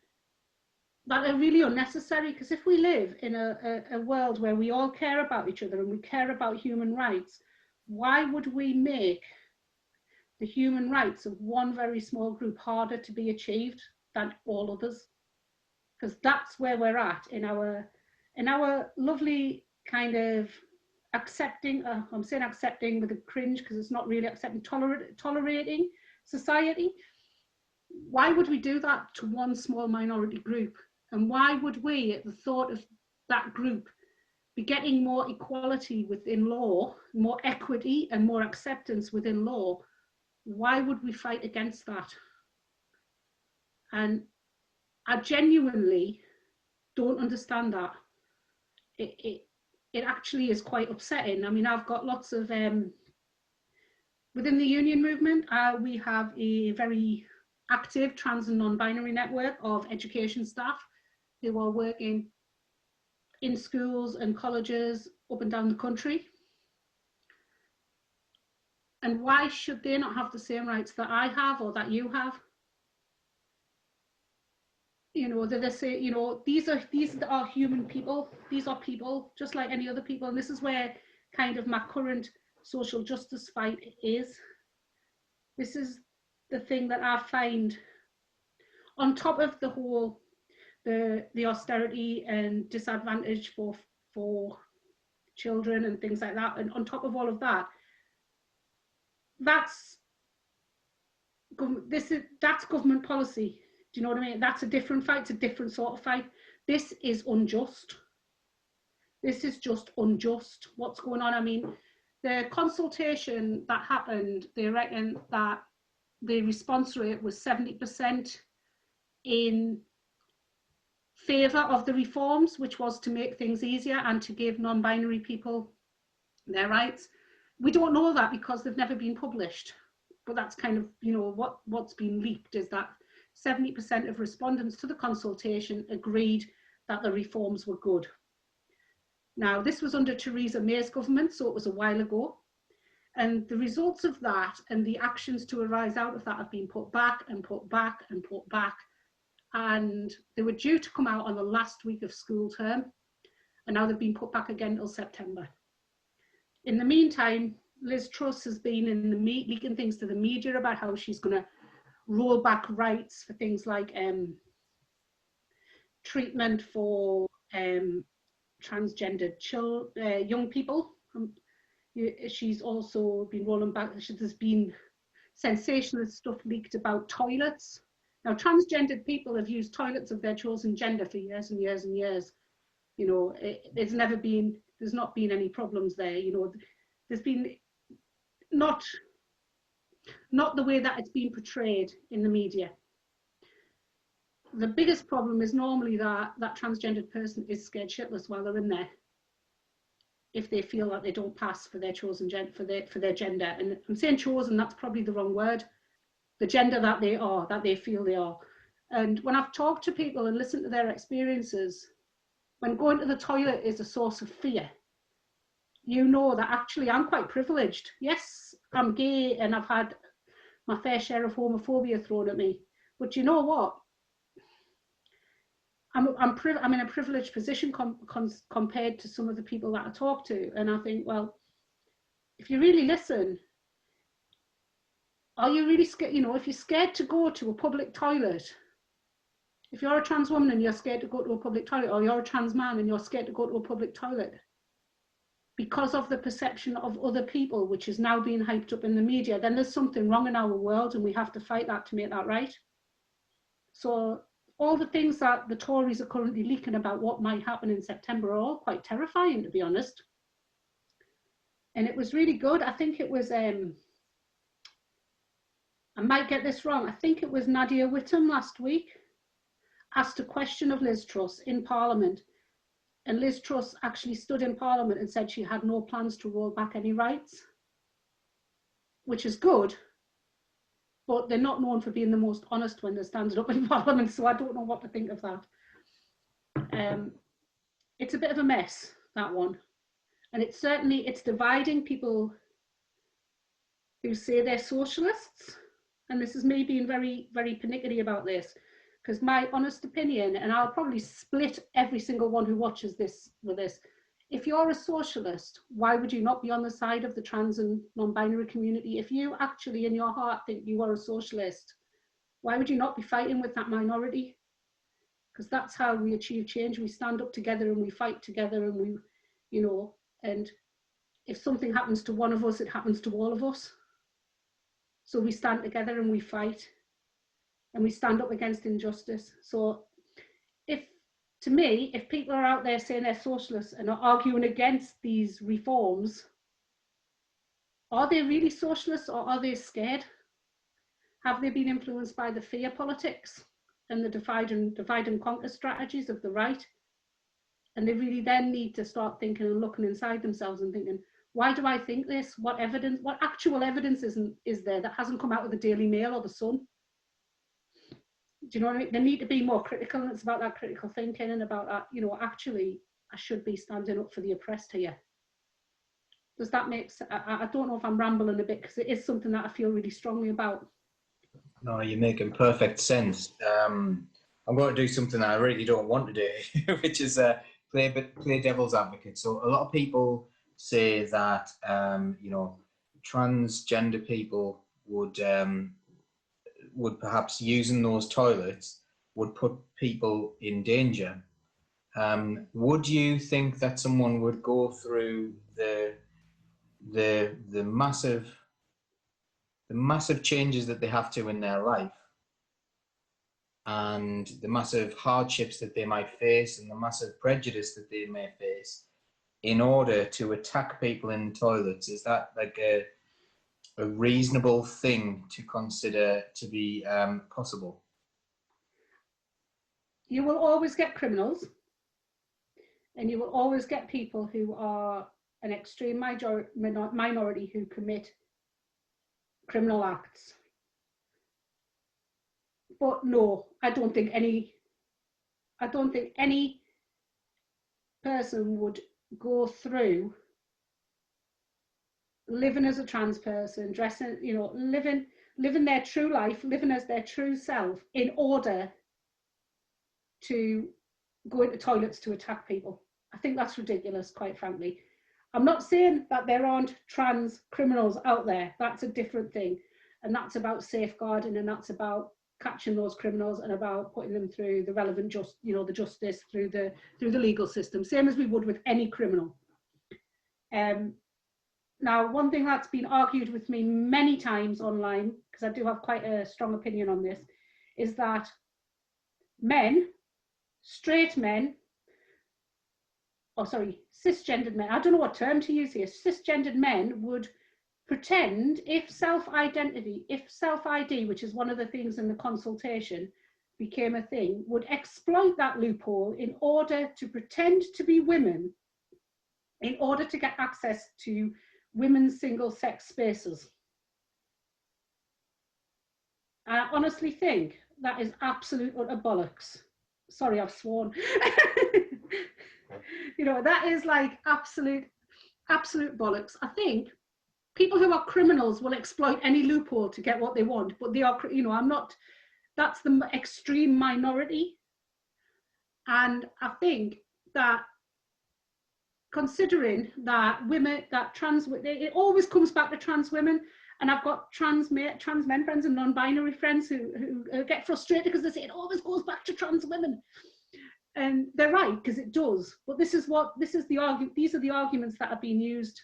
that are really unnecessary, because if we live in a world where we all care about each other and we care about human rights, why would we make the human rights of one very small group harder to be achieved than all others? Because that's where we're at in our lovely kind of accepting, I'm saying accepting with a cringe because it's not really accepting, tolerating society. Why would we do that to one small minority group? And why would we, at the thought of that group, be getting more equality within law, more equity and more acceptance within law? Why would we fight against that? And I genuinely don't understand that. It actually is quite upsetting. I mean, I've got lots of, within the union movement, we have a very active trans and non-binary network of education staff who are working in schools and colleges up and down the country. And why should they not have the same rights that I have or that you have? You know, they say, you know, these are human people. These are people just like any other people. And this is where kind of my current social justice fight is. This is the thing that I find, on top of the whole, the austerity and disadvantage for children and things like that, and on top of all of that, that's government policy. Do you know what I mean? That's a different fight. It's a different sort of fight. This is unjust. This is just unjust. What's going on? I mean, the consultation that happened, they reckon that the response rate was 70% in favour of the reforms, which was to make things easier and to give non-binary people their rights. We don't know that because they've never been published, but that's kind of, you know, what's been leaked is that 70% of respondents to the consultation agreed that the reforms were good. Now, this was under Theresa May's government, so it was a while ago. And the results of that and the actions to arise out of that have been put back and put back and put back. And they were due to come out on the last week of school term. And now they've been put back again until September. In the meantime, Liz Truss has been in the leaking things to the media about how she's going to roll back rights for things like treatment for transgendered young people. She's also been rolling back. There's been sensationalist stuff leaked about toilets. Now, transgendered people have used toilets of their chosen gender for years and years and years. You know, there's not been any problems there. You know, there's been not the way that it's been portrayed in the media. The biggest problem is normally that transgendered person is scared shitless while they're in there, if they feel that they don't pass for their chosen gender, for their gender. And I'm saying chosen, that's probably the wrong word. The gender that they feel they are. And when I've talked to people and listened to their experiences, when going to the toilet is a source of fear, you know that actually I'm quite privileged. Yes, I'm gay and I've had my fair share of homophobia thrown at me. But you know what? I'm in a privileged position compared to some of the people that I talk to. And I think, well, if you really listen, are you really scared? You know, if you're scared to go to a public toilet, if you're a trans woman and you're scared to go to a public toilet, or you're a trans man and you're scared to go to a public toilet, because of the perception of other people, which is now being hyped up in the media, then there's something wrong in our world and we have to fight that to make that right. So all the things that the Tories are currently leaking about what might happen in September are all quite terrifying, to be honest. And it was really good. I think it was, I might get this wrong, I think it was Nadia Whittome last week asked a question of Liz Truss in Parliament. And Liz Truss actually stood in Parliament and said she had no plans to roll back any rights, which is good. But they're not known for being the most honest when they're standing up in Parliament, so I don't know what to think of that. It's a bit of a mess, that one. And it's dividing people who say they're socialists. And this is me being very, very pernickety about this, because my honest opinion, and I'll probably split every single one who watches this with this, if you're a socialist, why would you not be on the side of the trans and non-binary community? If you actually in your heart think you are a socialist, why would you not be fighting with that minority? Because that's how we achieve change. We stand up together and we fight together, and we, you know, and if something happens to one of us, it happens to all of us. So we stand together and we fight, and we stand up against injustice. So to me, if people are out there saying they're socialists and are arguing against these reforms, are they really socialists, or are they scared? Have they been influenced by the fear politics and the divide and conquer strategies of the right? And they really then need to start thinking and looking inside themselves and thinking, why do I think this? What actual evidence is there that hasn't come out of the Daily Mail or the Sun? Do you know what I mean? They need to be more critical, and it's about that critical thinking and about that, you know, actually, I should be standing up for the oppressed here. Does that make sense? I don't know if I'm rambling a bit, because it is something that I feel really strongly about. No, you're making perfect sense. I'm going to do something that I really don't want to do, which is play devil's advocate. So a lot of people say that, you know, transgender people would perhaps using those toilets would put people in danger. Would you think that someone would go through the massive changes that they have to in their life, and the massive hardships that they might face, and the massive prejudice that they may face, in order to attack people in toilets? Is that like a reasonable thing to consider to be possible? You will always get criminals, and you will always get people who are an extreme minority who commit criminal acts. But no, I don't think any person would go through living as a trans person, dressing, you know, living their true life, living as their true self, in order to go into toilets to attack people. I think that's ridiculous, quite frankly. I'm not saying that there aren't trans criminals out there. That's a different thing. And that's about safeguarding, and that's about catching those criminals and about putting them through the relevant the justice through the legal system, same as we would with any criminal. Now, one thing that's been argued with me many times online, because I do have quite a strong opinion on this, is that men, straight men, cisgendered men, I don't know what term to use here, cisgendered men would pretend if self-ID, which is one of the things in the consultation, became a thing, would exploit that loophole in order to pretend to be women, in order to get access to women's single-sex spaces. I honestly think that is absolute utter bollocks. Sorry, I've sworn. That is like absolute bollocks. I think people who are criminals will exploit any loophole to get what they want, but they are, that's the extreme minority. And I think that considering that it always comes back to trans women, and I've got trans men friends and non-binary friends who get frustrated because they say it always goes back to trans women, and they're right, because it does. But these are the arguments that are being used.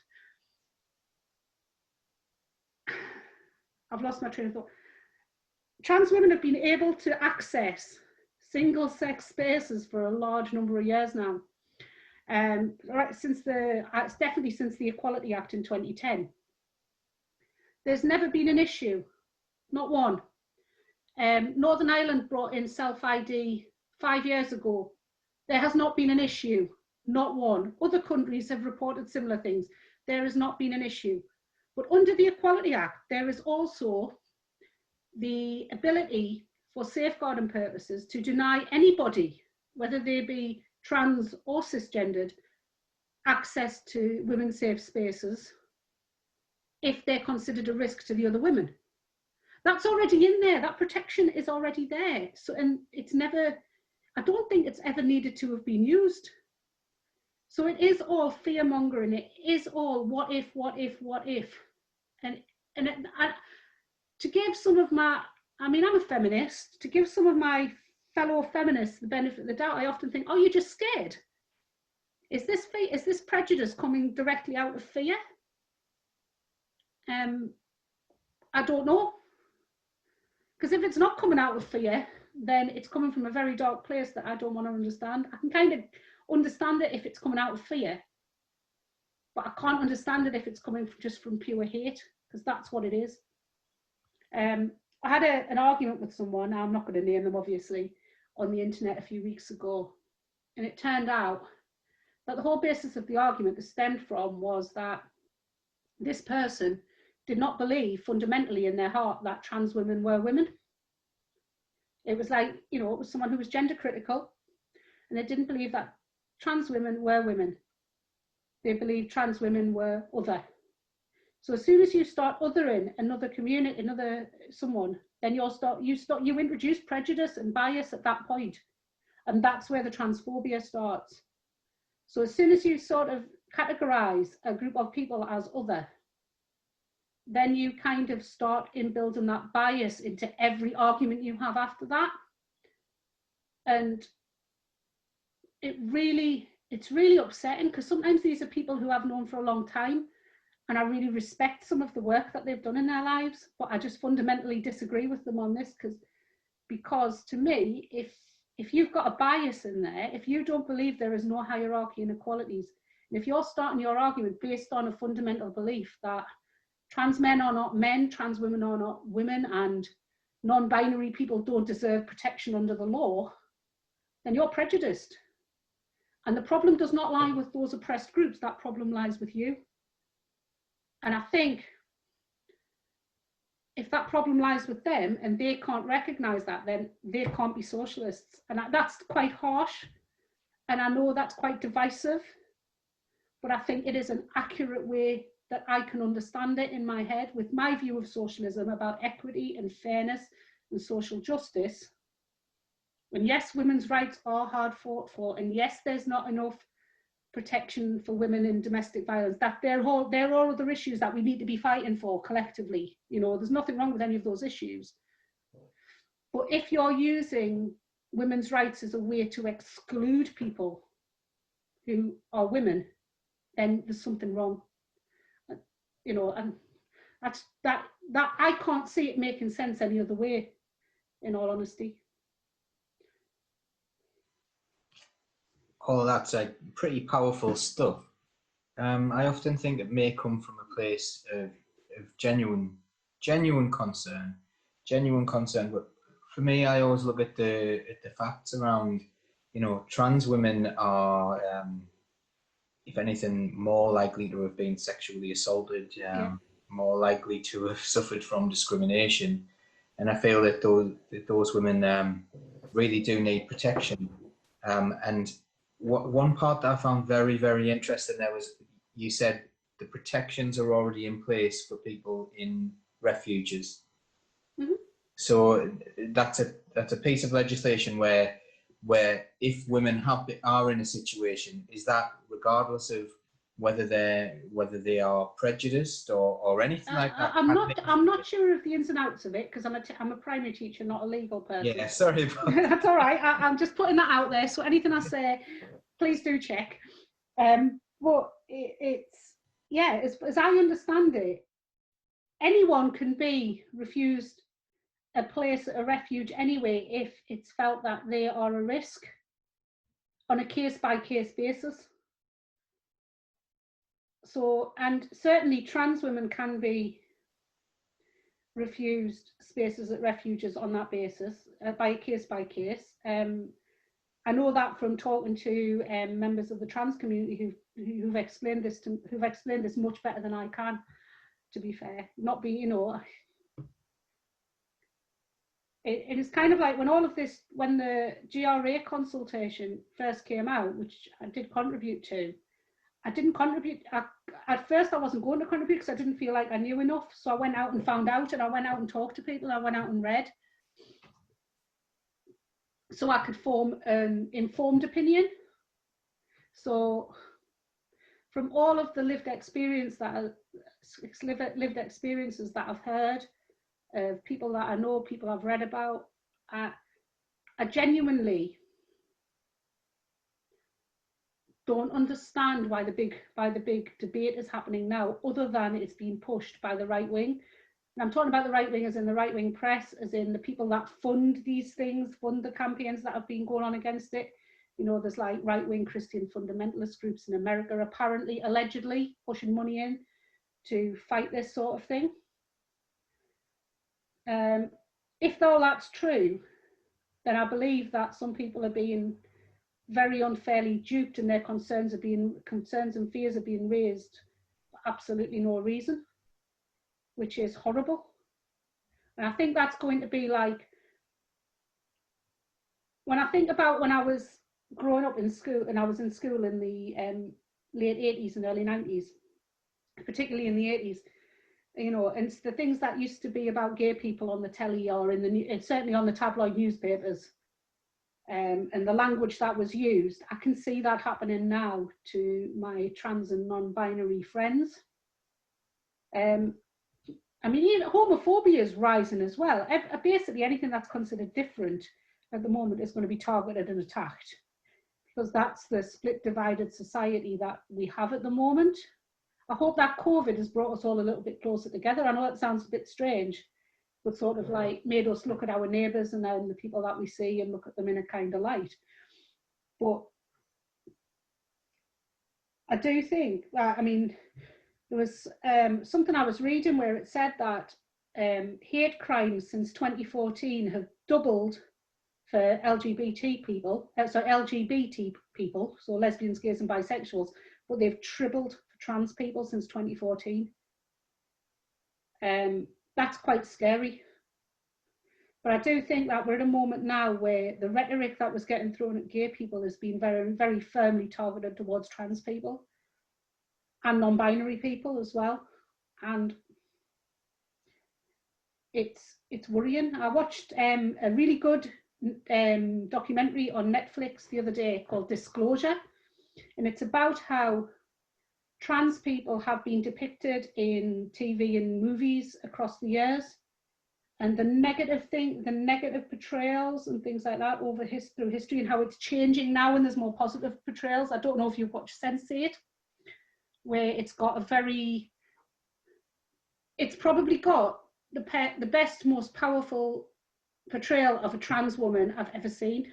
I've lost my train of thought. Trans women have been able to access single-sex spaces for a large number of years now. It's definitely since the Equality Act in 2010. There's never been an issue, not one. Northern Ireland brought in self-ID 5 years ago. There has not been an issue, not one. Other countries have reported similar things. There has not been an issue. But under the Equality Act, there is also the ability for safeguarding purposes to deny anybody, whether they be trans or cisgendered, access to women's safe spaces if they're considered a risk to the other women. That's already in there. That protection is already there. So, and it's never, I don't think it's ever needed to have been used. So it is all fear mongering. It is all what if. And to give some of my, I'm a feminist, to give some of my fellow feminists the benefit of the doubt, I often think, oh, you're just scared. Is this prejudice coming directly out of fear? I don't know. Because if it's not coming out of fear, then it's coming from a very dark place that I don't want to understand. I can kind of understand it if it's coming out of fear, but I can't understand it if it's coming just from pure hate, because that's what it is. I had an argument with someone, I'm not going to name them obviously, on the internet a few weeks ago, and it turned out that the whole basis of the argument that stemmed from was that this person did not believe fundamentally in their heart that trans women were women. It was like, it was someone who was gender critical, and they didn't believe that trans women were women. They believed trans women were other. So as soon as you start othering another community, someone, then you introduce prejudice and bias at that point. And that's where the transphobia starts. So as soon as you sort of categorize a group of people as other, then you kind of start in building that bias into every argument you have after that. And it's really upsetting, because sometimes these are people who I've known for a long time, and I really respect some of the work that they've done in their lives, but I just fundamentally disagree with them on this, because to me, if you've got a bias in there, if you don't believe there is no hierarchy and equalities, and if you're starting your argument based on a fundamental belief that trans men are not men, trans women are not women, and non-binary people don't deserve protection under the law, then you're prejudiced. And the problem does not lie with those oppressed groups, that problem lies with you. And I think if that problem lies with them and they can't recognize that, then they can't be socialists. And that's quite harsh. And I know that's quite divisive, but I think it is an accurate way that I can understand it in my head with my view of socialism about equity and fairness and social justice. And yes, women's rights are hard fought for, and yes, there's not enough protection for women in domestic violence. That they're all other issues that we need to be fighting for collectively. There's nothing wrong with any of those issues. But if you're using women's rights as a way to exclude people who are women, then there's something wrong. You know, and that I can't see it making sense any other way, in all honesty. Oh, that's like pretty powerful stuff. I often think it may come from a place of genuine concern, But for me, I always look at the facts around. You know, trans women are, if anything, more likely to have been sexually assaulted, more likely to have suffered from discrimination, and I feel that those women really do need protection. And one part that I found very, very interesting there was you said the protections are already in place for people in refuges. Mm-hmm. So that's a piece of legislation where if women are in a situation, is that regardless of whether they are prejudiced or anything like that? I'm not sure of the ins and outs of it, because I'm a primary teacher, not a legal person. Yeah, sorry about that. That's all right. I'm just putting that out there. So anything I say, please do check. But it's as I understand it, anyone can be refused a place at a refuge anyway if it's felt that they are a risk on a case-by-case basis. So, and certainly trans women can be refused spaces at refuges on that basis, by case. I know that from talking to members of the trans community who've explained this much better than I can, to be fair. Not be, you know, it is kind of like when the GRA consultation first came out, which I did contribute to. I didn't contribute. At first, I wasn't going to contribute because I didn't feel like I knew enough. So I went out and found out, and I went out and talked to people. I went out and read, so I could form an informed opinion. So, from all of the lived experiences that I've heard, people that I know, people I've read about, I genuinely don't understand why the big debate is happening now, other than it's being pushed by the right wing. And I'm talking about the right wing as in the right wing press, as in the people that fund these things, fund the campaigns that have been going on against it. You know, there's like right wing Christian fundamentalist groups in America, apparently, allegedly pushing money in to fight this sort of thing. If though that's true, then I believe that some people are being very unfairly duped, and their concerns and fears are being raised for absolutely no reason, which is horrible. And I think that's going to be like, when I think about when I was growing up in school, and I was in school in the late 80s and early 90s, particularly in the 80s, you know, and the things that used to be about gay people on the telly or certainly on the tabloid newspapers, and the language that was used, I can see that happening now to my trans and non-binary friends. I mean, homophobia is rising as well. Basically, anything that's considered different at the moment is going to be targeted and attacked, because that's the split, divided society that we have at the moment. I hope that COVID has brought us all a little bit closer together. I know it sounds a bit strange, but sort of like made us look at our neighbours and then the people that we see and look at them in a kind of light. But I do think that, I mean, there was something I was reading where it said that hate crimes since 2014 have doubled for LGBT people, so lesbians, gays and bisexuals, but they've tripled for trans people since 2014. That's quite scary. But I do think that we're at a moment now where the rhetoric that was getting thrown at gay people has been very, very firmly targeted towards trans people and non-binary people as well. And it's worrying. I watched a really good documentary on Netflix the other day called Disclosure, and it's about how trans people have been depicted in TV and movies across the years, and the negative portrayals and things like that through history, and how it's changing now and there's more positive portrayals. I don't know if you've watched Sense8, where it's probably got the best, most powerful portrayal of a trans woman I've ever seen,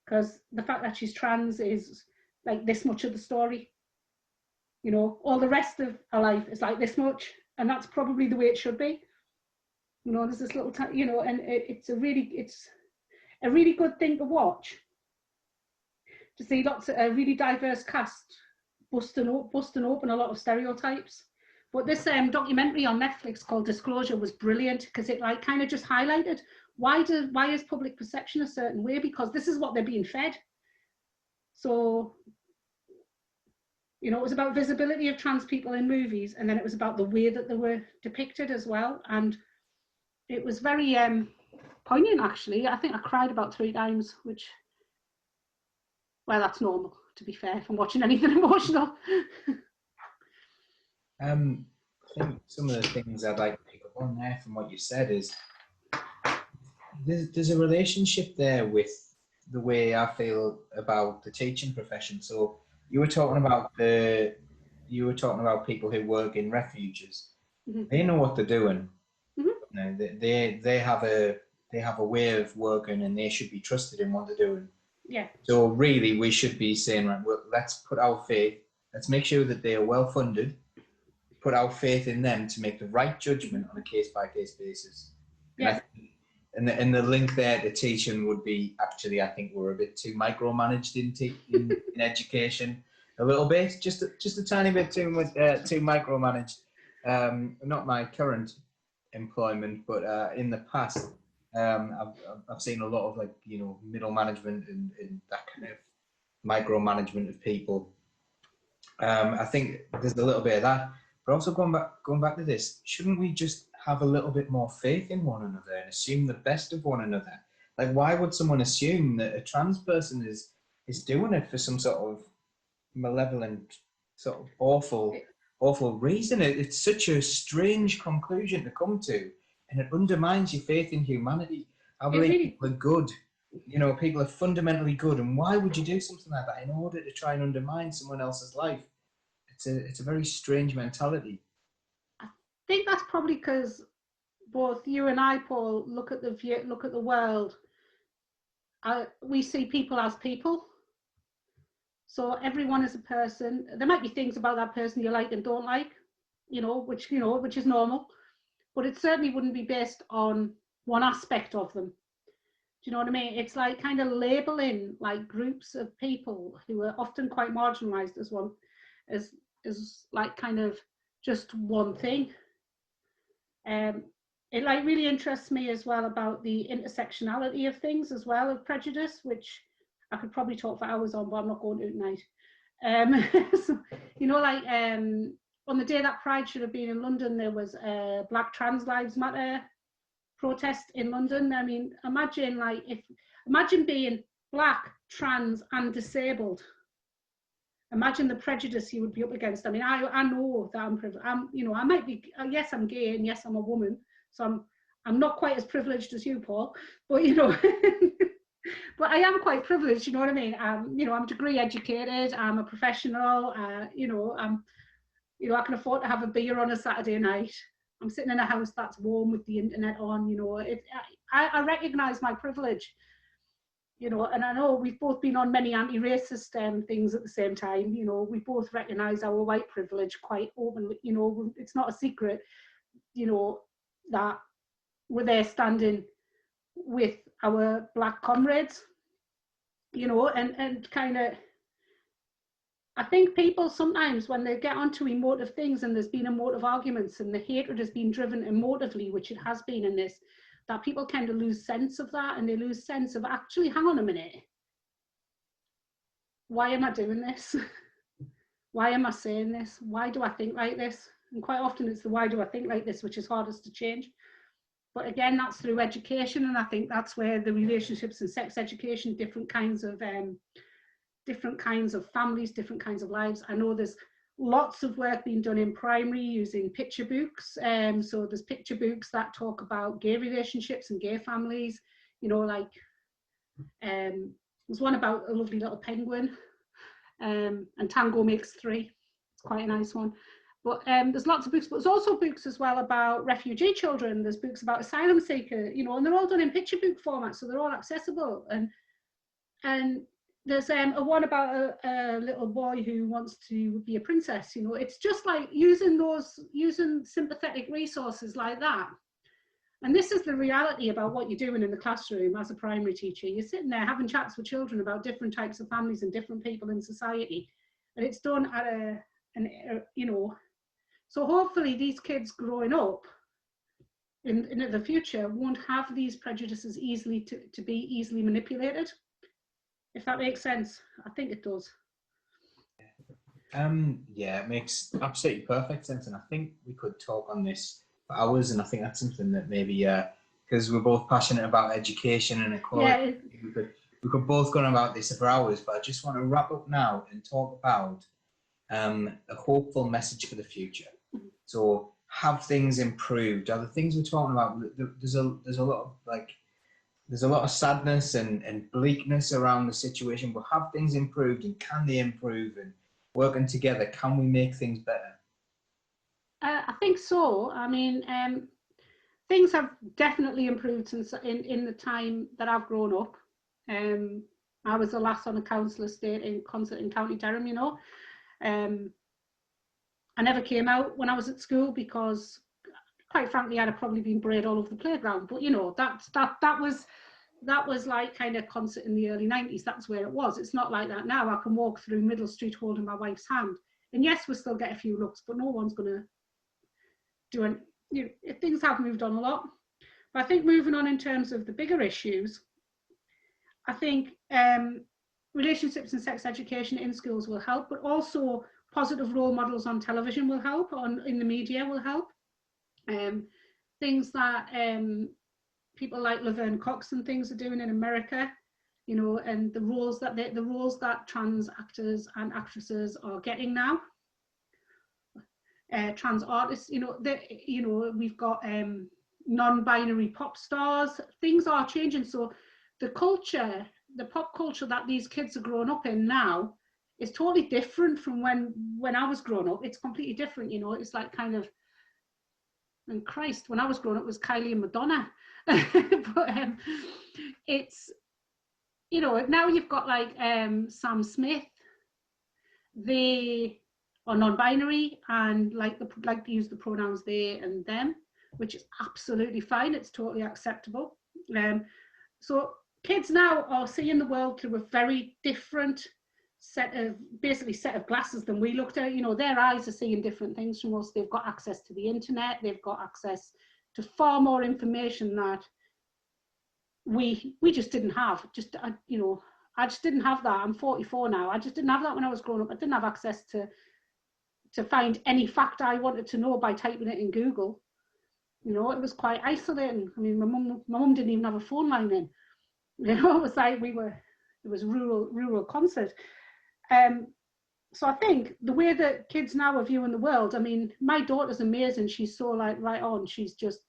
because the fact that she's trans is like this much of the story. You know, all the rest of her life is like this much, and that's probably the way it should be. You know, there's this little time, you know, and it's a really good thing to watch, to see lots of a really diverse cast busting open a lot of stereotypes. But this documentary on Netflix called Disclosure was brilliant, because it like kind of just highlighted why is public perception a certain way, because this is what they're being fed. So, you know, it was about visibility of trans people in movies, and then it was about the way that they were depicted as well. And it was very poignant, actually. I think I cried about 3 times, which, well, that's normal, to be fair, from watching anything emotional. I think some of the things I'd like to pick up on there from what you said is there's a relationship there with the way I feel about the teaching profession. So you were talking about people who work in refuges. Mm-hmm. They know what they're doing. Mm-hmm. You know, they have a way of working, and they should be trusted in what they're doing. Yeah. So really, we should be saying, right, well, let's put our faith. Let's make sure that they are well funded. Put our faith in them to make the right judgment on a case-by-case basis. Yeah. And the link there to teaching would be, actually, I think we're a bit too micromanaged in education, a little bit, just a tiny bit too much, too micromanaged. Not my current employment, but in the past, I've seen a lot of, like, you know, middle management and that kind of micromanagement of people. I think there's a little bit of that. But also going back to this, shouldn't we just have a little bit more faith in one another and assume the best of one another? Like, why would someone assume that a trans person is doing it for some sort of malevolent, sort of awful reason? It's such a strange conclusion to come to, and it undermines your faith in humanity. I believe people are good. You know, people are fundamentally good, and why would you do something like that in order to try and undermine someone else's life? It's a very strange mentality. I think that's probably because both you and I, Paul, look at the world. We see people as people. So everyone is a person. There might be things about that person you like and don't like, which is normal, but it certainly wouldn't be based on one aspect of them. Do you know what I mean? It's like kind of labeling like groups of people who are often quite marginalized as like kind of just one thing. It like really interests me as well about the intersectionality of things as well, of prejudice, which I could probably talk for hours on, but I'm not going to tonight. So, on the day that Pride should have been in London, there was a Black Trans Lives Matter protest in London. I mean, imagine being Black, trans and disabled. Imagine the prejudice you would be up against. I mean, I know that I'm privileged. I might be, yes, I'm gay, and yes, I'm a woman. So I'm not quite as privileged as you, Paul, but but I am quite privileged. You know what I mean? I'm degree educated. I'm a professional. I can afford to have a beer on a Saturday night. I'm sitting in a house that's warm with the internet on. I recognise my privilege. And I know we've both been on many anti-racist things at the same time. We both recognise our white privilege quite openly. It's not a secret, that we're there standing with our Black comrades, and kind of, I think people sometimes when they get onto emotive things and there's been emotive arguments and the hatred has been driven emotively, which it has been in this, that people kind of lose sense of that, and they lose sense of, actually, hang on a minute, why am I doing this? Why am I saying this? Why do I think like this? And quite often it's the why do I think like this, which is hardest to change. But again, that's through education, and I think that's where the relationships and sex education, different kinds of families, different kinds of lives. I know there's lots of work being done in primary using picture books. So there's picture books that talk about gay relationships and gay families, you know, like there's one about a lovely little penguin, and Tango Makes Three. It's quite a nice one. But there's lots of books, but there's also books as well about refugee children. There's books about asylum seekers, you know, and they're all done in picture book format, so they're all accessible. And there's a one about a little boy who wants to be a princess. You know, it's just like using sympathetic resources like that. And this is the reality about what you're doing in the classroom as a primary teacher. You're sitting there having chats with children about different types of families and different people in society, and it's done at you know. So hopefully these kids growing up in the future won't have these prejudices easily to be easily manipulated. If that makes sense. I think it does. Yeah, it makes absolutely perfect sense, and I think we could talk on this for hours, and I think that's something that maybe because we're both passionate about education and equality, yeah, we could both go on about this for hours, but I just want to wrap up now and talk about a hopeful message for the future. So, have things improved? Are the things we're talking about? There's a lot of there's a lot of sadness and bleakness around the situation, but have things improved, and can they improve? And working together, can we make things better? I think so. I mean, things have definitely improved since in the time that I've grown up. I was the last on a council estate in County Durham, you know. I never came out when I was at school because, quite frankly, I'd have probably been bred all over the playground. But you know, that was like kind of concert in the early 90s. That's where it was. It's not like that now. I can walk through Middle Street holding my wife's hand, and yes, we'll still get a few looks, but no one's going to do it. You know, things have moved on a lot. But I think moving on in terms of the bigger issues, I think relationships and sex education in schools will help, but also positive role models on television will help, in the media will help. Things that people like Laverne Cox and things are doing in America, you know, and the roles that trans actors and actresses are getting now. Trans artists, you know, we've got non-binary pop stars. Things are changing, so the pop culture that these kids are growing up in now is totally different from when I was growing up. It's completely different, you know. It's like kind of, and Christ, when I was growing up, it was Kylie and Madonna. But it's, you know, now you've got like Sam Smith. They are non-binary and like to use the pronouns they and them, which is absolutely fine. It's totally acceptable. So kids now are seeing the world through a very different set of glasses than we looked at. You know, their eyes are seeing different things from us. They've got access to the internet. They've got access to far more information that we just didn't have. You know, I just didn't have that. I'm 44 now. I just didn't have that when I was growing up. I didn't have access to find any fact I wanted to know by typing it in Google. You know, it was quite isolating. I mean, my mum didn't even have a phone line in. You know, it was like it was rural concert. So I think the way that kids now are viewing the world, I mean, my daughter's amazing. She's so like right on. She's just,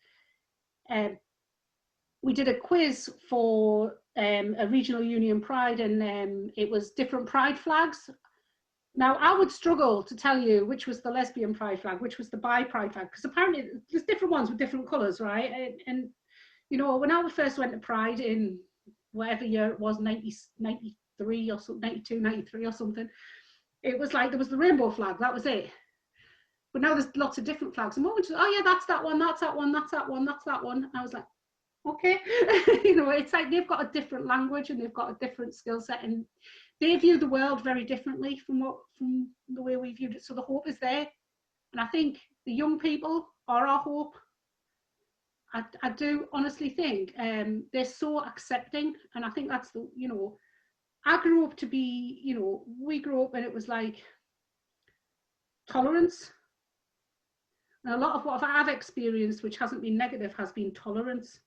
we did a quiz for a regional union pride, and it was different pride flags. Now, I would struggle to tell you which was the lesbian pride flag, which was the bi pride flag, because apparently there's different ones with different colours, right? And you know, when I first went to Pride in whatever year it was, 93 or something, 92, 93 or something, it was like there was the rainbow flag, that was it. But now there's lots of different flags. And just, oh yeah, that's that one, that's that one, that's that one, that's that one. And I was like, okay. You know, it's like they've got a different language and they've got a different skill set, and they view the world very differently from the way we viewed it. So the hope is there. And I think the young people are our hope. I do honestly think they're so accepting, and I think that's the, you know, I grew up to be, you know, we grew up and it was like tolerance. And a lot of what I've experienced, which hasn't been negative, has been tolerance.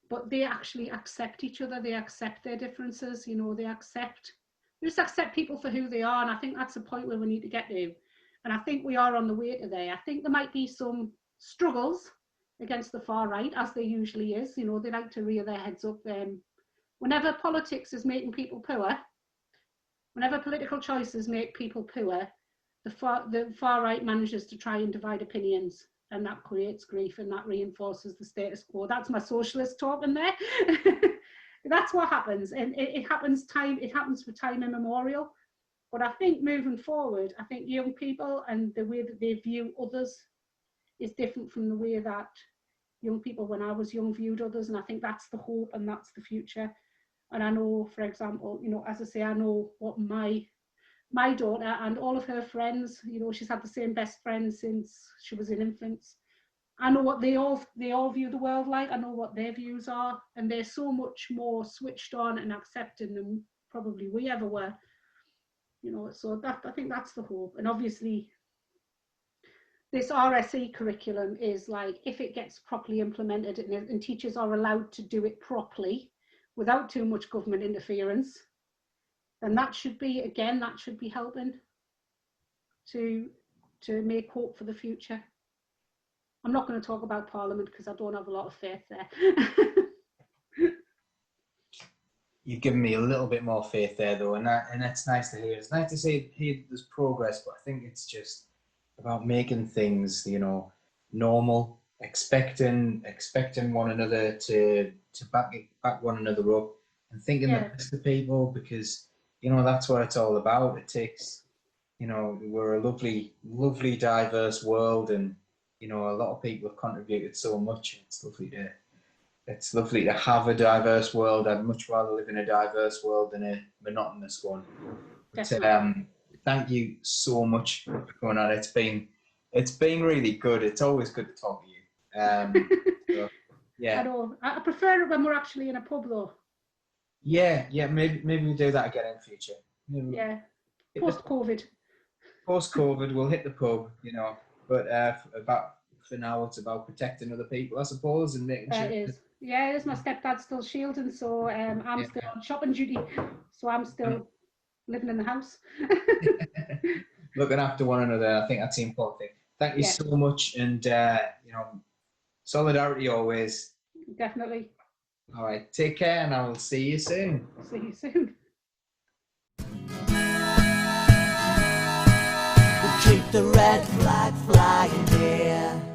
But they actually accept each other. They accept their differences. You know, they accept Just accept people for who they are, and I think that's the point where we need to get to. And I think we are on the way to there. I think there might be some struggles against the far right, as there usually is. You know, they like to rear their heads up. Whenever politics is making people poor, whenever political choices make people poor, the far right manages to try and divide opinions, and that creates grief and that reinforces the status quo. That's my socialist talk in there. That's what happens, and it happens for time immemorial. But I think moving forward, I think young people and the way that they view others is different from the way that young people when I was young viewed others, and I think that's the hope and that's the future. And I know, for example, you know, as I say, I know what my daughter and all of her friends, you know, she's had the same best friends since she was in infants. I know what they all view the world like. I know what their views are, and they're so much more switched on and accepting than probably we ever were. You know, so that I think that's the hope. And obviously, this RSE curriculum is like, if it gets properly implemented and teachers are allowed to do it properly without too much government interference, then that should be helping to make hope for the future. I'm not going to talk about Parliament because I don't have a lot of faith there. You've given me a little bit more faith there, though, and that's nice to hear. It's nice to hear there's progress, but I think it's just about making things, you know, normal, expecting one another to back one another up, and thinking the best of people, because, you know, that's what it's all about. It takes, you know, we're a lovely, diverse world, and, you know, a lot of people have contributed so much. It's lovely to have a diverse world. I'd much rather live in a diverse world than a monotonous one. But, thank you so much for coming on. It's been really good. It's always good to talk to you. So, yeah. I know. I prefer it when we're actually in a pub, though. Yeah. Maybe we'll do that again in the future. Yeah. Post-COVID. Post-COVID, we'll hit the pub, you know. But for now, it's about protecting other people, I suppose, and making sure. It is. Yeah, it is. My stepdad's still shielding, so I'm still on shopping duty, so I'm still living in the house. Looking after one another, I think that's the important thing. Thank you so much, and you know, solidarity always. Definitely. All right, take care, and I will see you soon. See you soon. We'll keep the red flag flying here.